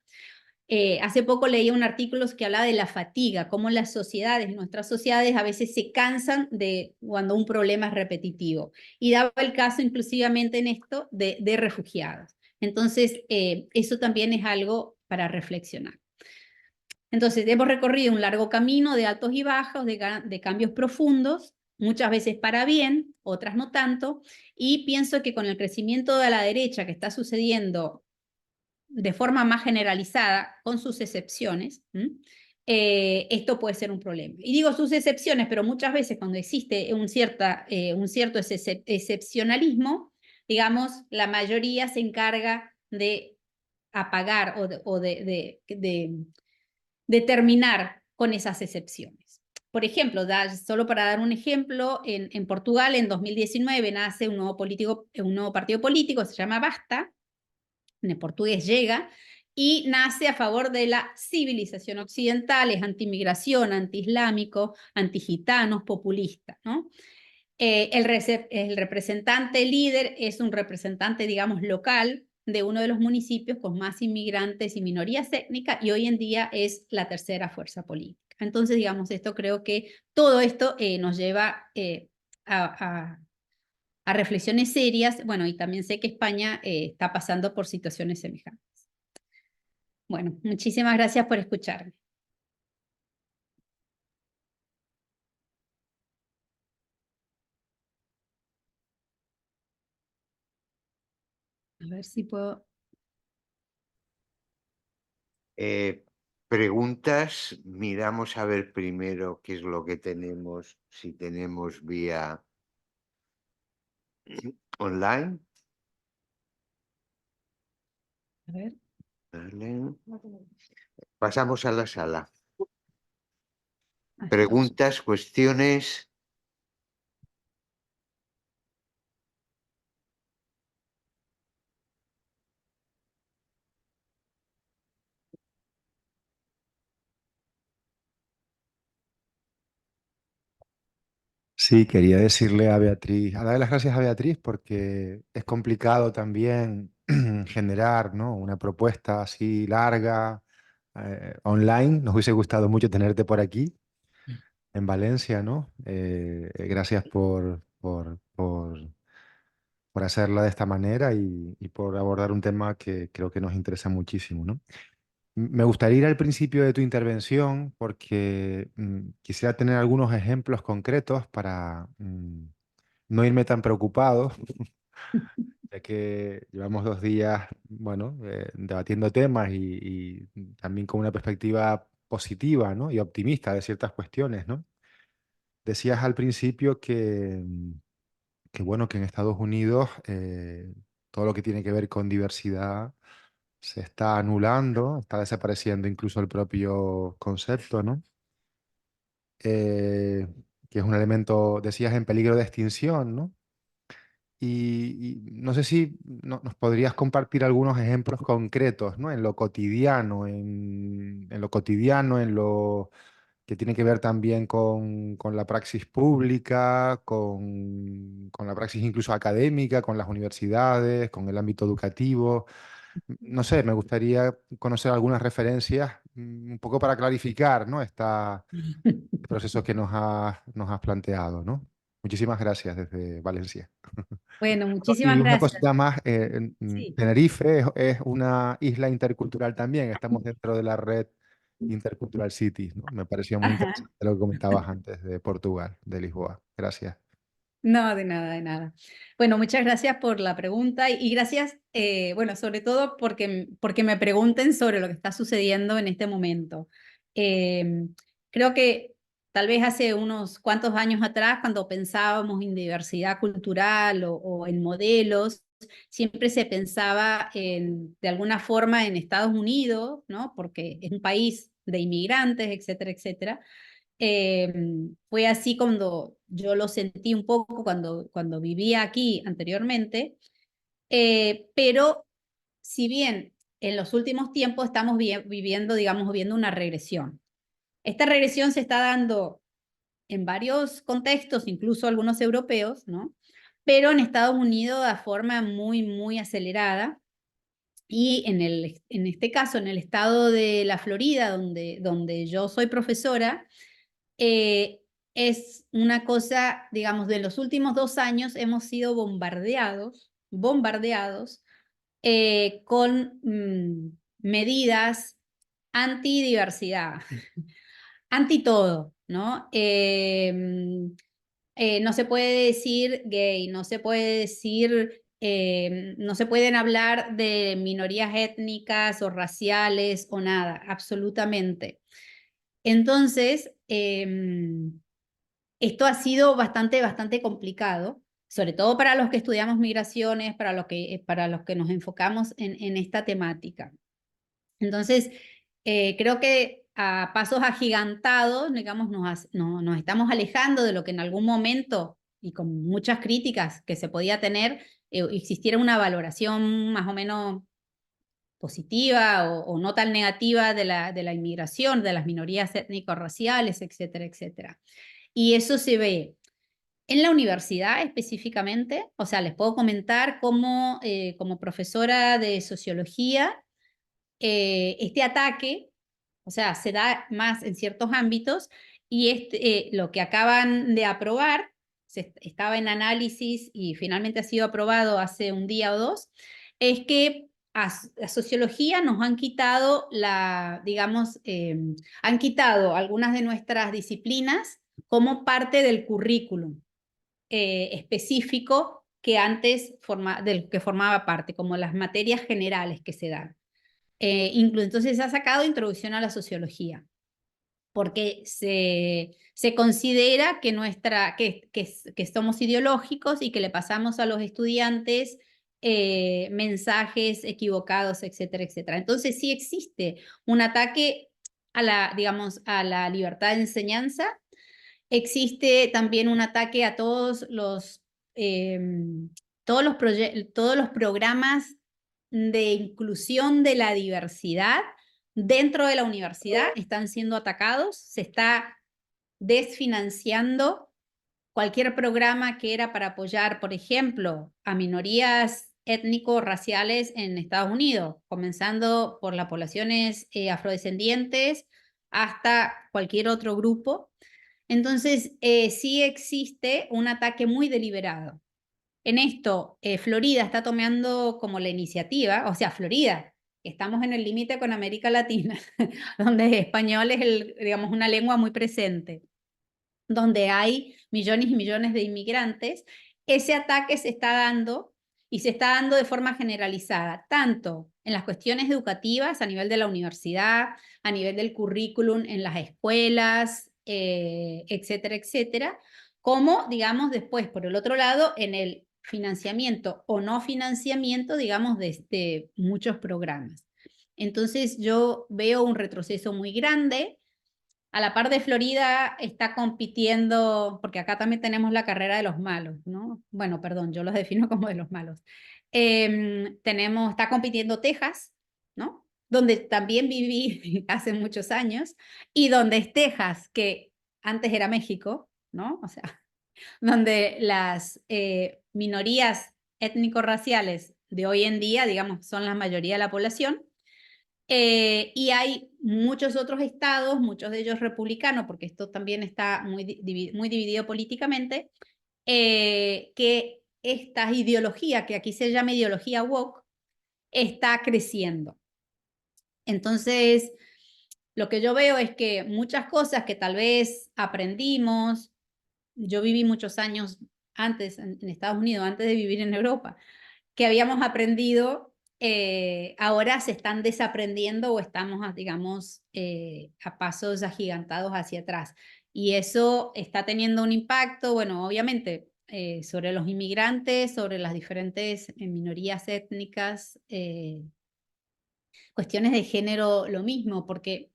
Hace poco leí un artículo que hablaba de la fatiga, cómo las sociedades, nuestras sociedades a veces se cansan de cuando un problema es repetitivo. Y daba el caso inclusivamente en esto de refugiados. Entonces, eso también es algo para reflexionar. Entonces, hemos recorrido un largo camino de altos y bajos, de cambios profundos, muchas veces para bien, otras no tanto, y pienso que con el crecimiento de la derecha que está sucediendo de forma más generalizada, con sus excepciones, esto puede ser un problema. Y digo sus excepciones, pero muchas veces cuando existe un cierto excepcionalismo, digamos, la mayoría se encarga de apagar o de terminar con esas excepciones. Por ejemplo, solo para dar un ejemplo, en Portugal en 2019 nace un nuevo partido político, se llama Basta, en el portugués llega, y nace a favor de la civilización occidental, es anti-migración, anti-islámico, anti-gitanos, populista, ¿no? El representante líder es un representante, digamos, local de uno de los municipios con más inmigrantes y minorías étnicas, y hoy en día es la tercera fuerza política. Entonces, digamos, creo que todo esto nos lleva a reflexiones serias. Bueno, y también sé que España está pasando por situaciones semejantes. Bueno, muchísimas gracias por escucharme. A ver si puedo... Preguntas, miramos a ver primero qué es lo que tenemos, si tenemos vía online. A ver. Vale. Pasamos a la sala. Ay, Preguntas, cuestiones. Sí, quería decirle a Beatriz, a darle las gracias a Beatriz porque es complicado también generar, ¿no?, una propuesta así larga, online. Nos hubiese gustado mucho tenerte por aquí, en Valencia, ¿no? Gracias por hacerla de esta manera y por abordar un tema que creo que nos interesa muchísimo, ¿no? Me gustaría ir al principio de tu intervención porque quisiera tener algunos ejemplos concretos para no irme tan preocupado, ya que llevamos 2 días, bueno, debatiendo temas y también con una perspectiva positiva, ¿no?, y optimista de ciertas cuestiones, ¿no? Decías al principio que bueno, que en Estados Unidos todo lo que tiene que ver con diversidad se está anulando, está desapareciendo incluso el propio concepto, ¿no? Eh, que es un elemento, decías, en peligro de extinción, ¿no? Y no sé si nos podrías compartir algunos ejemplos concretos, ¿no? En lo cotidiano, en lo cotidiano, en lo que tiene que ver también con la praxis pública, con la praxis incluso académica, con las universidades, con el ámbito educativo. No sé, me gustaría conocer algunas referencias, un poco para clarificar, ¿no?, este proceso que nos has planteado, ¿no? Muchísimas gracias desde Valencia. Bueno, Y muchísimas una gracias. cosita más, Sí. Tenerife es una isla intercultural también, estamos dentro de la red Intercultural Cities, ¿no? Me pareció muy Ajá. interesante lo que comentabas antes de Portugal, de Lisboa. Gracias. No, de nada, de nada. Bueno, muchas gracias por la pregunta y gracias, bueno, sobre todo porque me pregunten sobre lo que está sucediendo en este momento. Creo que tal vez hace unos cuantos años atrás, cuando pensábamos en diversidad cultural o en modelos, siempre se pensaba de alguna forma en Estados Unidos, ¿no? Porque es un país de inmigrantes, etcétera, etcétera. Fue así cuando yo lo sentí un poco cuando vivía aquí anteriormente, pero si bien en los últimos tiempos estamos viviendo, digamos, viendo una regresión. Esta regresión se está dando en varios contextos, incluso algunos europeos, ¿no? Pero en Estados Unidos de forma muy, muy acelerada. Y en este caso, en el estado de la Florida, donde yo soy profesora, eh, es una cosa, digamos, de los últimos 2 años hemos sido bombardeados con medidas antidiversidad, anti todo, ¿no? No se puede decir gay, no se puede decir, no se pueden hablar de minorías étnicas o raciales o nada, absolutamente. Entonces, esto ha sido bastante complicado, sobre todo para los que estudiamos migraciones, para los que nos enfocamos en esta temática. Entonces, creo que a pasos agigantados, digamos, nos estamos alejando de lo que en algún momento, y con muchas críticas que se podía tener, existiera una valoración más o menos positiva o no tan negativa de la inmigración, de las minorías étnico-raciales, etcétera, etcétera. Y eso se ve en la universidad específicamente. O sea, les puedo comentar cómo, como profesora de sociología, este ataque, o sea, se da más en ciertos ámbitos y lo que acaban de aprobar, estaba en análisis y finalmente ha sido aprobado hace un día o dos, es que a sociología nos han quitado digamos, han quitado algunas de nuestras disciplinas como parte del currículum específico que antes del que formaba parte, como las materias generales que se dan. Entonces ha sacado Introducción a la Sociología, porque se considera que, que somos ideológicos y que le pasamos a los estudiantes mensajes equivocados, etcétera, etcétera. Entonces sí existe un ataque a la, digamos, a la libertad de enseñanza. Existe también un ataque a eh, todos los programas de inclusión de la diversidad dentro de la universidad están siendo atacados, se está desfinanciando cualquier programa que era para apoyar, por ejemplo, a minorías étnico-raciales en Estados Unidos, comenzando por las poblaciones afrodescendientes hasta cualquier otro grupo. Entonces, sí existe un ataque muy deliberado. En esto, Florida está tomando como la iniciativa, o sea, Florida, estamos en el límite con América Latina, donde el español es, digamos, una lengua muy presente, donde hay millones y millones de inmigrantes. Ese ataque se está dando y se está dando de forma generalizada, tanto en las cuestiones educativas a nivel de la universidad, a nivel del currículum en las escuelas, etcétera, etcétera, como, digamos, después, por el otro lado, en el financiamiento o no financiamiento, digamos, de muchos programas. Entonces yo veo un retroceso muy grande. A la par de Florida está compitiendo, porque acá también tenemos la carrera de los malos, ¿no? Bueno, perdón, yo los defino como de los malos. Está compitiendo Texas, ¿no? Donde también viví hace muchos años, y donde es Texas, que antes era México, ¿no? O sea, donde las minorías étnico-raciales de hoy en día, digamos, son la mayoría de la población. Y hay muchos otros estados, muchos de ellos republicanos, porque esto también está muy dividido políticamente, que esta ideología, que aquí se llama ideología woke, está creciendo. Entonces, lo que yo veo es que muchas cosas que tal vez aprendimos, yo viví muchos años antes en Estados Unidos, antes de vivir en Europa, que habíamos aprendido, ahora se están desaprendiendo o estamos, digamos, a pasos agigantados hacia atrás. Y eso está teniendo un impacto, bueno, obviamente, sobre los inmigrantes, sobre las diferentes minorías étnicas, cuestiones de género, lo mismo, porque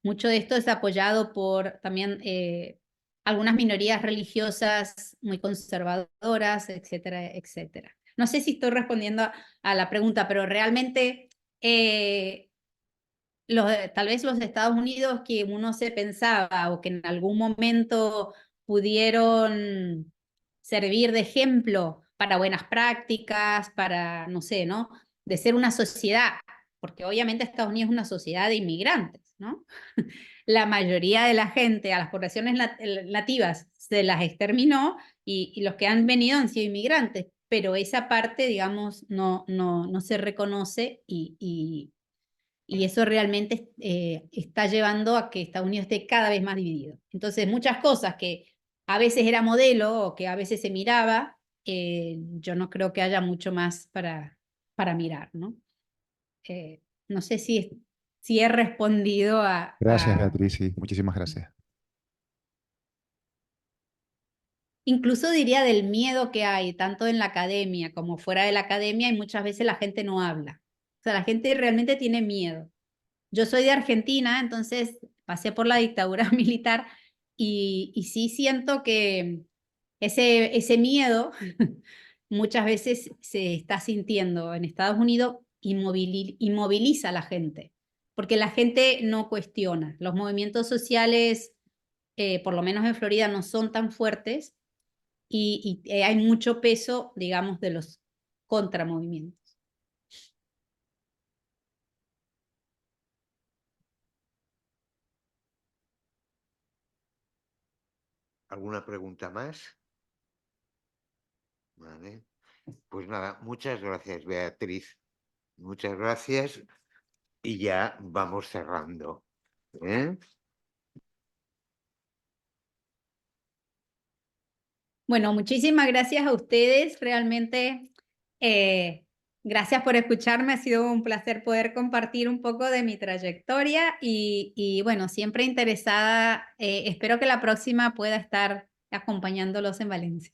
mucho de esto es apoyado por también algunas minorías religiosas muy conservadoras, etcétera, etcétera. No sé si estoy respondiendo a la pregunta, pero realmente tal vez los Estados Unidos que uno se pensaba o que en algún momento pudieron servir de ejemplo para buenas prácticas, para, no sé, ¿no? De ser una sociedad, porque obviamente Estados Unidos es una sociedad de inmigrantes, ¿no? La mayoría de la gente, a las poblaciones nativas, se las exterminó y los que han venido han sido inmigrantes, pero esa parte, digamos, no se reconoce y eso realmente está llevando a que Estados Unidos esté cada vez más dividido. Entonces, muchas cosas que a veces era modelo o que a veces se miraba, yo no creo que haya mucho más para mirar, ¿no? No sé si he respondido Gracias, Beatriz, sí, muchísimas gracias. incluso diría del miedo que hay, tanto en la academia como fuera de la academia, y muchas veces la gente no habla. O sea, la gente realmente tiene miedo. Yo soy de Argentina, entonces pasé por la dictadura militar y sí siento que ese miedo muchas veces se está sintiendo en Estados Unidos y moviliza a la gente, porque la gente no cuestiona. Los movimientos sociales, por lo menos en Florida, no son tan fuertes y hay mucho peso, digamos, de los contramovimientos. ¿Alguna pregunta más? Vale. Pues nada, muchas gracias, Beatriz. Muchas gracias y ya vamos cerrando. ¿Eh? Bueno, muchísimas gracias a ustedes. Realmente Gracias por escucharme, ha sido un placer poder compartir un poco de mi trayectoria y bueno, siempre interesada, espero que la próxima pueda estar acompañándolos en Valencia.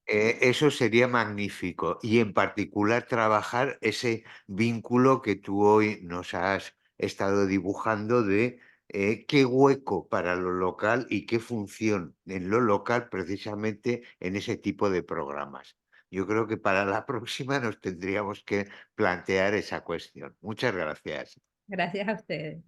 Eso sería magnífico y en particular trabajar ese vínculo que tú hoy nos has estado dibujando de qué hueco para lo local y qué función en lo local precisamente en ese tipo de programas. Yo creo que para la próxima nos tendríamos que plantear esa cuestión. Muchas gracias. Gracias a ustedes.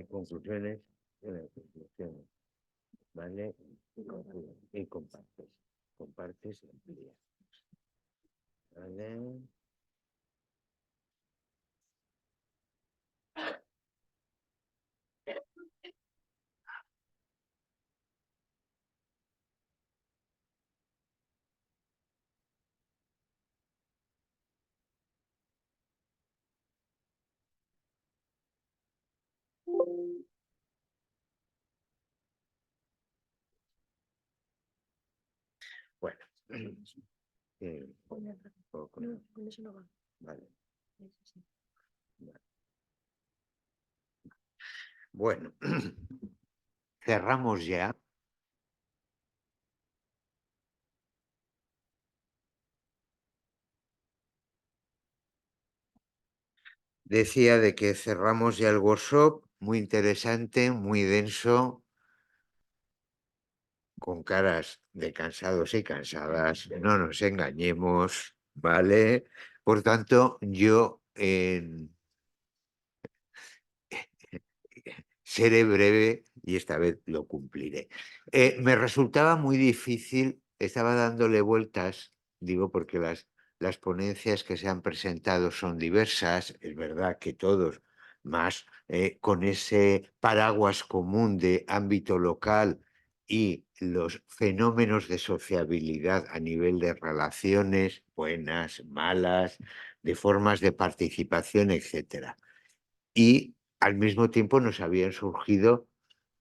Conclusiones, conclusiones, ¿vale? Y compartes, compartes y amplías, ¿vale? Bueno, poco, vale, vale. Bueno, cerramos ya. Decía de que cerramos ya el workshop, muy interesante, muy denso, con caras de cansados y cansadas, no nos engañemos, ¿vale? Por tanto, yo seré breve y esta vez lo cumpliré. Me resultaba muy difícil, estaba dándole vueltas, digo, porque las ponencias que se han presentado son diversas, es verdad que todos, más con ese paraguas común de ámbito local y los fenómenos de sociabilidad a nivel de relaciones buenas, malas, de formas de participación, etcétera. Y al mismo tiempo nos habían surgido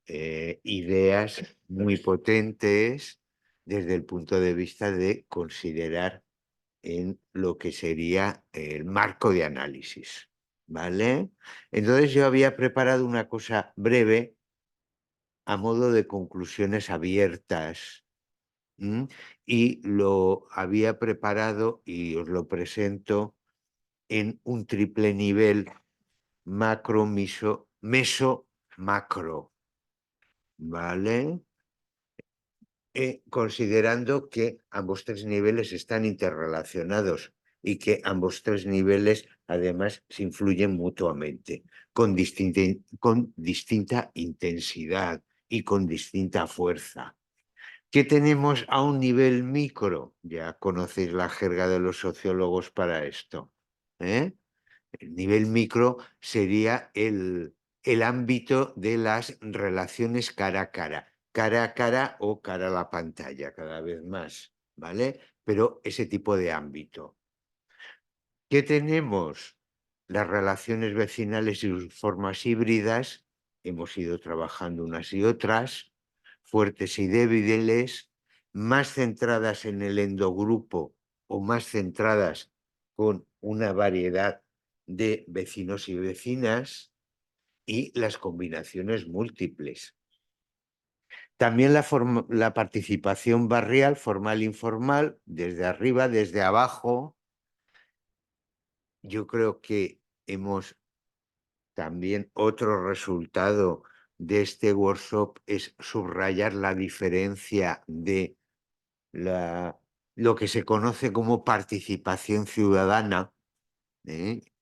ideas muy potentes desde el punto de vista de considerar en lo que sería el marco de análisis, ¿vale? Entonces yo había preparado una cosa breve a modo de conclusiones abiertas, ¿m? Y lo había preparado y os lo presento en un triple nivel macro, meso, macro, ¿vale? Considerando que ambos tres niveles están interrelacionados y que ambos tres niveles además se influyen mutuamente, con distinta intensidad y con distinta fuerza. ¿Qué tenemos a un nivel micro? Ya conocéis la jerga de los sociólogos para esto, ¿eh? El nivel micro sería el ámbito de las relaciones cara a cara o cara a la pantalla, cada vez más, ¿vale? Pero ese tipo de ámbito. ¿Qué tenemos? Las relaciones vecinales y sus formas híbridas, hemos ido trabajando unas y otras, fuertes y débiles, más centradas en el endogrupo o más centradas con una variedad de vecinos y vecinas y las combinaciones múltiples. También la participación barrial, formal e informal, desde arriba, desde abajo. Yo creo que hemos también otro resultado de este workshop es subrayar la diferencia de lo que se conoce como participación ciudadana,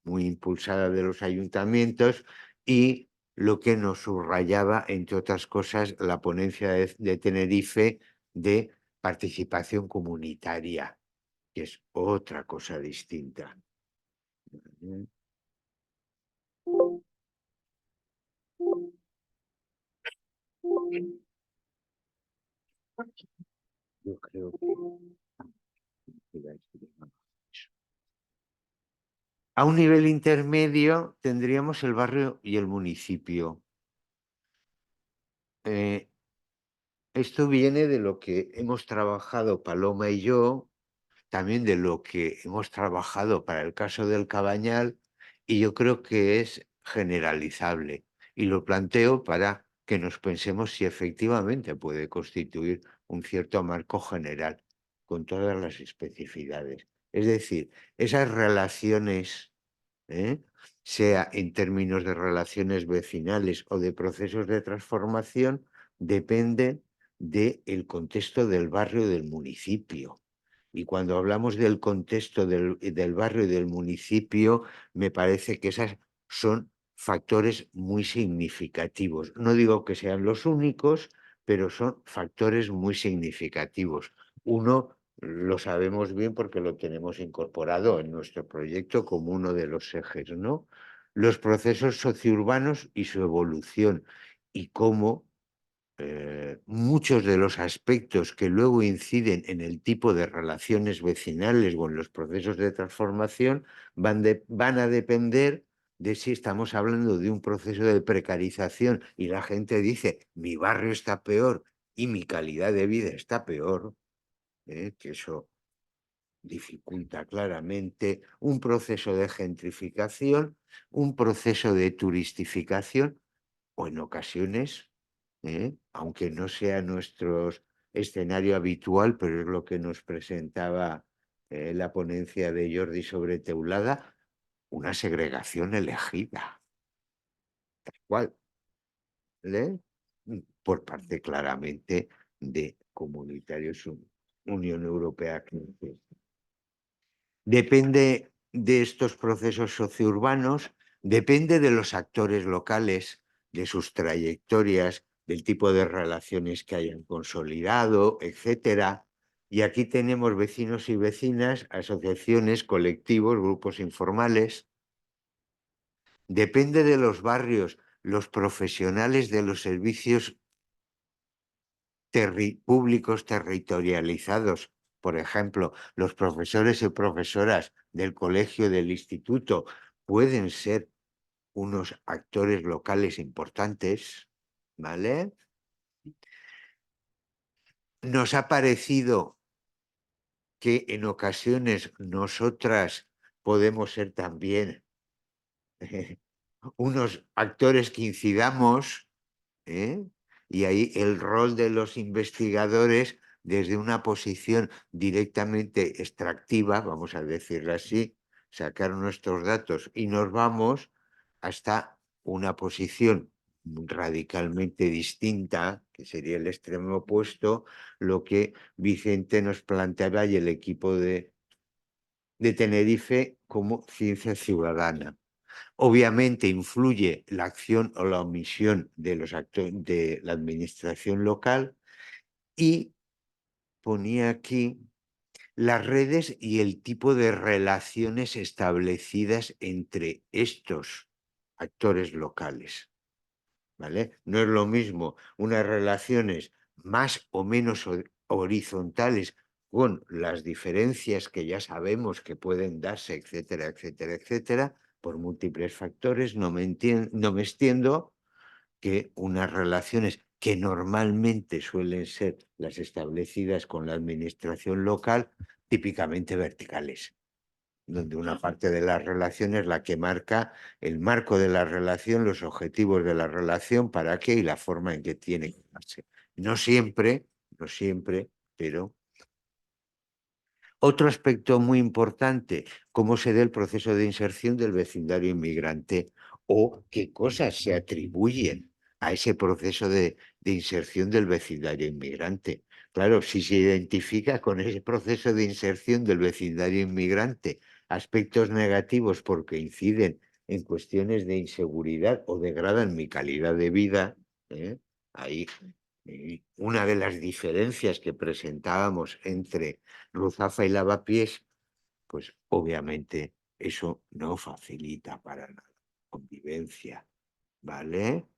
muy impulsada de los ayuntamientos y lo que nos subrayaba, entre otras cosas, la ponencia de Tenerife de participación comunitaria, que es otra cosa distinta. Yo creo que a un nivel intermedio tendríamos el barrio y el municipio. Esto viene de lo que hemos trabajado Paloma y yo, también de lo que hemos trabajado para el caso del Cabañal, y yo creo que es generalizable. Y lo planteo para que nos pensemos si efectivamente puede constituir un cierto marco general con todas las especificidades. Es decir, esas relaciones, ¿eh?, sea en términos de relaciones vecinales o de procesos de transformación, dependen del contexto del barrio y del municipio. Y cuando hablamos del contexto del barrio y del municipio, me parece que esos son factores muy significativos. No digo que sean los únicos, pero son factores muy significativos. Uno lo sabemos bien porque lo tenemos incorporado en nuestro proyecto como uno de los ejes, ¿no? Los procesos sociourbanos y su evolución, y cómo muchos de los aspectos que luego inciden en el tipo de relaciones vecinales o en los procesos de transformación van a depender de si estamos hablando de un proceso de precarización y la gente dice, mi barrio está peor y mi calidad de vida está peor, que eso dificulta claramente un proceso de gentrificación, un proceso de turistificación o en ocasiones, aunque no sea nuestro escenario habitual, pero es lo que nos presentaba la ponencia de Jordi sobre Teulada, una segregación elegida, ¿cuál? Por parte claramente de comunitarios Unión Europea. Depende de estos procesos sociourbanos, depende de los actores locales, de sus trayectorias, del tipo de relaciones que hayan consolidado, etcétera. Y aquí tenemos vecinos y vecinas, asociaciones, colectivos, grupos informales. Depende de los barrios, los profesionales de los servicios públicos territorializados. Por ejemplo, los profesores y profesoras del colegio, del instituto, pueden ser unos actores locales importantes, ¿vale? Nos ha parecido que en ocasiones nosotras podemos ser también unos actores que incidamos, ¿eh? Y ahí el rol de los investigadores desde una posición directamente extractiva, vamos a decirlo así, sacar nuestros datos y nos vamos hasta una posición radicalmente distinta, que sería el extremo opuesto, lo que Vicente nos planteaba y el equipo de Tenerife como ciencia ciudadana. Obviamente influye la acción o la omisión de los actores de la administración local, y ponía aquí las redes y el tipo de relaciones establecidas entre estos actores locales, ¿vale? No es lo mismo unas relaciones más o menos horizontales con las diferencias que ya sabemos que pueden darse, etcétera, etcétera, etcétera, por múltiples factores, no me extiendo, que unas relaciones que normalmente suelen ser las establecidas con la administración local, típicamente verticales, donde una parte de la relación es la que marca el marco de la relación, los objetivos de la relación, para qué y la forma en que tiene que darse. No siempre, pero... Otro aspecto muy importante, cómo se da el proceso de inserción del vecindario inmigrante o qué cosas se atribuyen a ese proceso de inserción del vecindario inmigrante. Claro, si se identifica con ese proceso de inserción del vecindario inmigrante aspectos negativos porque inciden en cuestiones de inseguridad o degradan mi calidad de vida, ahí una de las diferencias que presentábamos entre Ruzafa y Lavapiés, pues obviamente eso no facilita para nada convivencia, ¿vale?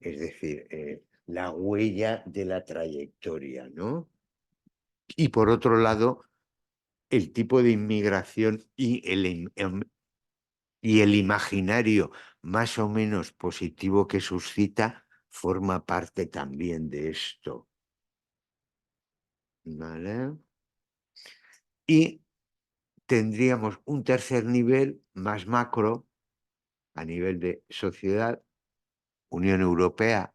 Es decir, la huella de la trayectoria, ¿no? Y por otro lado, el tipo de inmigración y el imaginario más o menos positivo que suscita forma parte también de esto, ¿vale? Y tendríamos un tercer nivel más macro a nivel de sociedad, Unión Europea,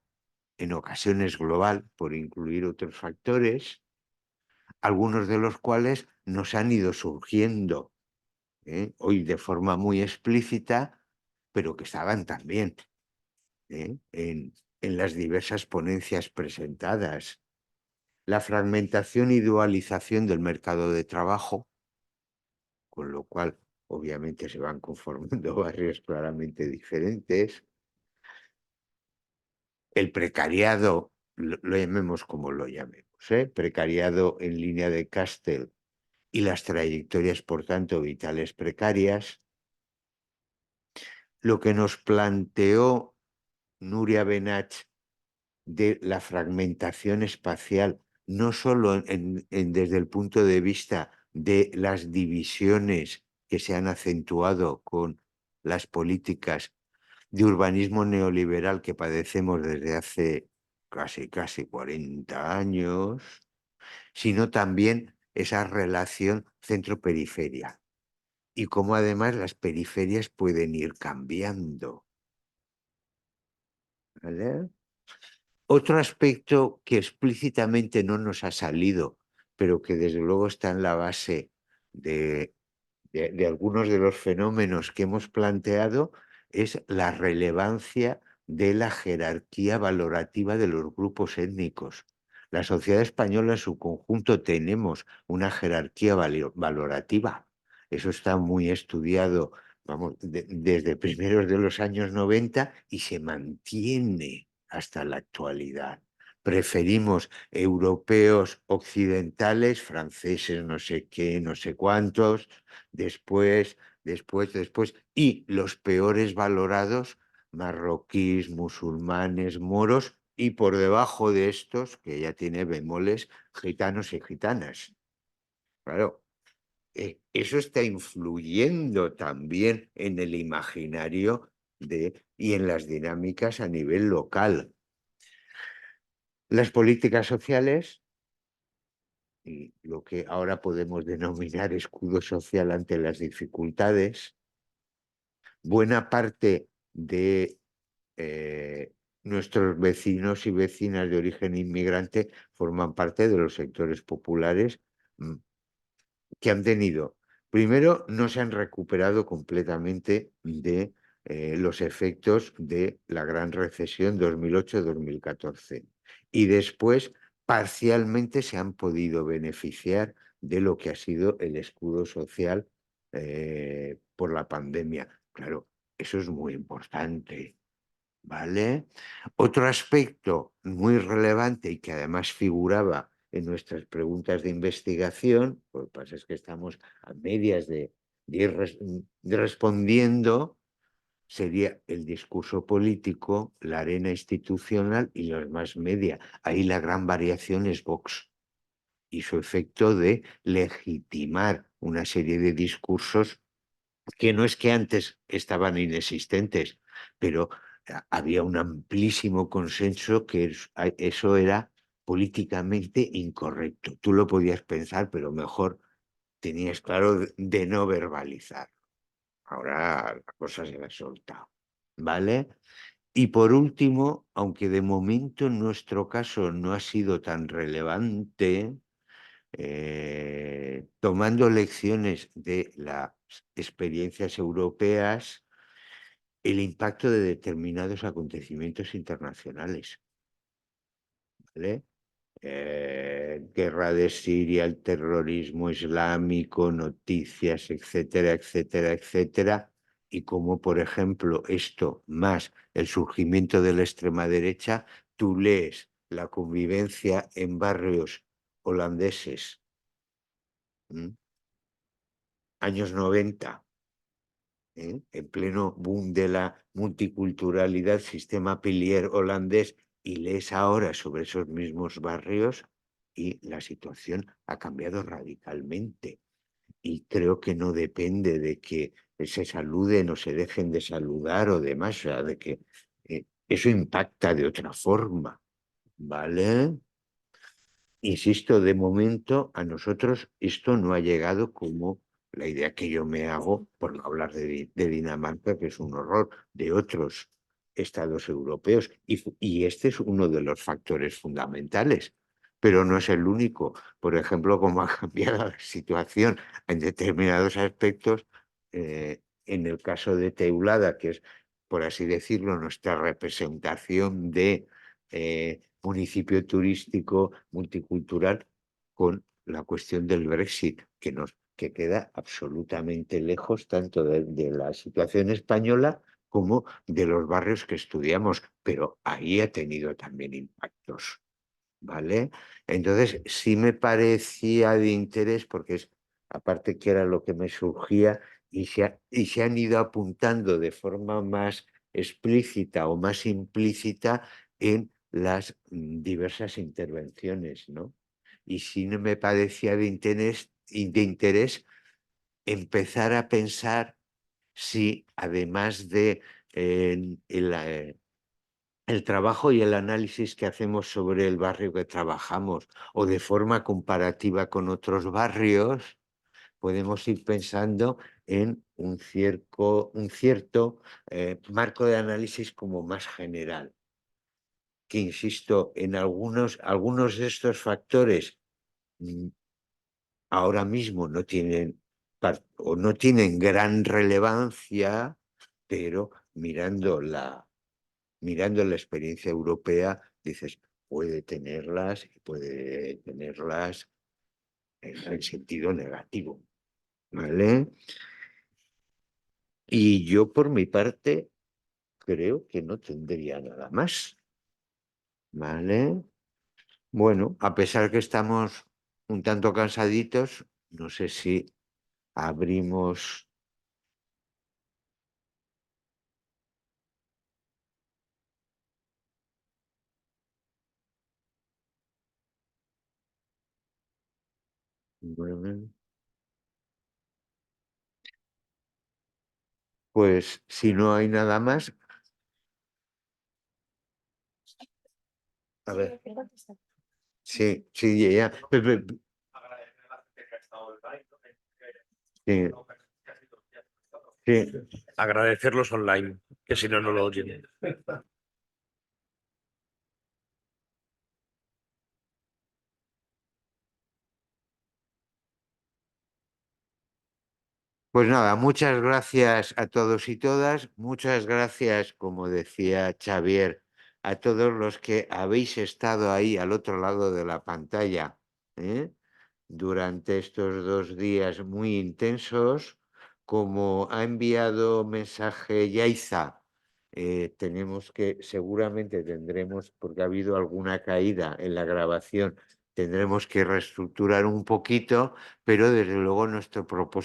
en ocasiones global, por incluir otros factores, algunos de los cuales nos han ido surgiendo hoy de forma muy explícita, pero que estaban también en las diversas ponencias presentadas. La fragmentación y dualización del mercado de trabajo, con lo cual obviamente se van conformando barrios claramente diferentes. El precariado, lo llamemos como lo llamemos, precariado en línea de Castel y las trayectorias, por tanto, vitales precarias. Lo que nos planteó Nuria Benach de la fragmentación espacial, no solo desde el punto de vista de las divisiones que se han acentuado con las políticas de urbanismo neoliberal que padecemos desde hace casi 40 años, sino también esa relación centro-periferia y cómo además las periferias pueden ir cambiando, ¿vale? Otro aspecto que explícitamente no nos ha salido, pero que desde luego está en la base de algunos de los fenómenos que hemos planteado, es la relevancia de la jerarquía valorativa de los grupos étnicos. La sociedad española en su conjunto tenemos una jerarquía valorativa. Eso está muy estudiado, vamos, desde primeros de los años 90 y se mantiene hasta la actualidad. Preferimos europeos occidentales, franceses, no sé qué, no sé cuántos, después, y los peores valorados, marroquíes, musulmanes, moros, y por debajo de estos, que ya tiene bemoles, gitanos y gitanas. Claro, eso está influyendo también en el imaginario y en las dinámicas a nivel local. Las políticas sociales y lo que ahora podemos denominar escudo social ante las dificultades, buena parte de nuestros vecinos y vecinas de origen inmigrante forman parte de los sectores populares que han tenido, primero, no se han recuperado completamente de los efectos de la gran recesión 2008-2014 y después parcialmente se han podido beneficiar de lo que ha sido el escudo social por la pandemia. Claro, eso es muy importante, ¿vale? Otro aspecto muy relevante y que además figuraba en nuestras preguntas de investigación, lo que pasa es que estamos a medias de ir respondiendo, sería el discurso político, la arena institucional y los más media. Ahí la gran variación es Vox y su efecto de legitimar una serie de discursos que no es que antes estaban inexistentes, pero había un amplísimo consenso que eso era políticamente incorrecto. Tú lo podías pensar, pero mejor tenías claro de no verbalizar. Ahora la cosa se la ha soltado, ¿vale? Y por último, aunque de momento en nuestro caso no ha sido tan relevante, tomando lecciones de las experiencias europeas, el impacto de determinados acontecimientos internacionales, ¿vale? guerra de Siria, el terrorismo islámico, noticias, etcétera, etcétera, etcétera, y como, por ejemplo, esto más el surgimiento de la extrema derecha, tú lees la convivencia en barrios holandeses, años 90, en pleno boom de la multiculturalidad, sistema pilier holandés, y lees ahora sobre esos mismos barrios y la situación ha cambiado radicalmente. Y creo que no depende de que se saluden o se dejen de saludar o demás, o sea, de que eso impacta de otra forma, ¿vale? Insisto, de momento a nosotros esto no ha llegado como la idea que yo me hago, por no hablar de Dinamarca, que es un horror, de otros estados europeos. Y este es uno de los factores fundamentales, pero no es el único. Por ejemplo, cómo ha cambiado la situación en determinados aspectos. En el caso de Teulada, que es, por así decirlo, nuestra representación de municipio turístico multicultural, con la cuestión del Brexit, que queda absolutamente lejos tanto de la situación española como de los barrios que estudiamos, pero ahí ha tenido también impactos, ¿vale? Entonces, sí me parecía de interés, porque es, aparte que era lo que me surgía, y se han ido apuntando de forma más explícita o más implícita en las diversas intervenciones, ¿no? Y sí me parecía de interés empezar a pensar si, además de el trabajo y el análisis que hacemos sobre el barrio que trabajamos, o de forma comparativa con otros barrios, podemos ir pensando en un cierto marco de análisis como más general, que, insisto, en algunos de estos factores ahora mismo no tienen gran relevancia, pero mirando la experiencia europea, dices, puede tenerlas y puede tenerlas en el sentido negativo, ¿vale? Y yo, por mi parte, creo que no tendría nada más, ¿vale? Bueno, a pesar que estamos un tanto cansaditos, no sé si abrimos... Bueno, pues si no hay nada más, a ver, sí, sí, ya. Sí, sí. Agradecerlos online, que si no, no lo oyen. Pues nada, muchas gracias a todos y todas. Muchas gracias, como decía Xavier, a todos los que habéis estado ahí al otro lado de la pantalla, ¿eh? Durante estos 2 días muy intensos. Como ha enviado mensaje Yaiza, seguramente tendremos, porque ha habido alguna caída en la grabación, tendremos que reestructurar un poquito, pero desde luego nuestro propósito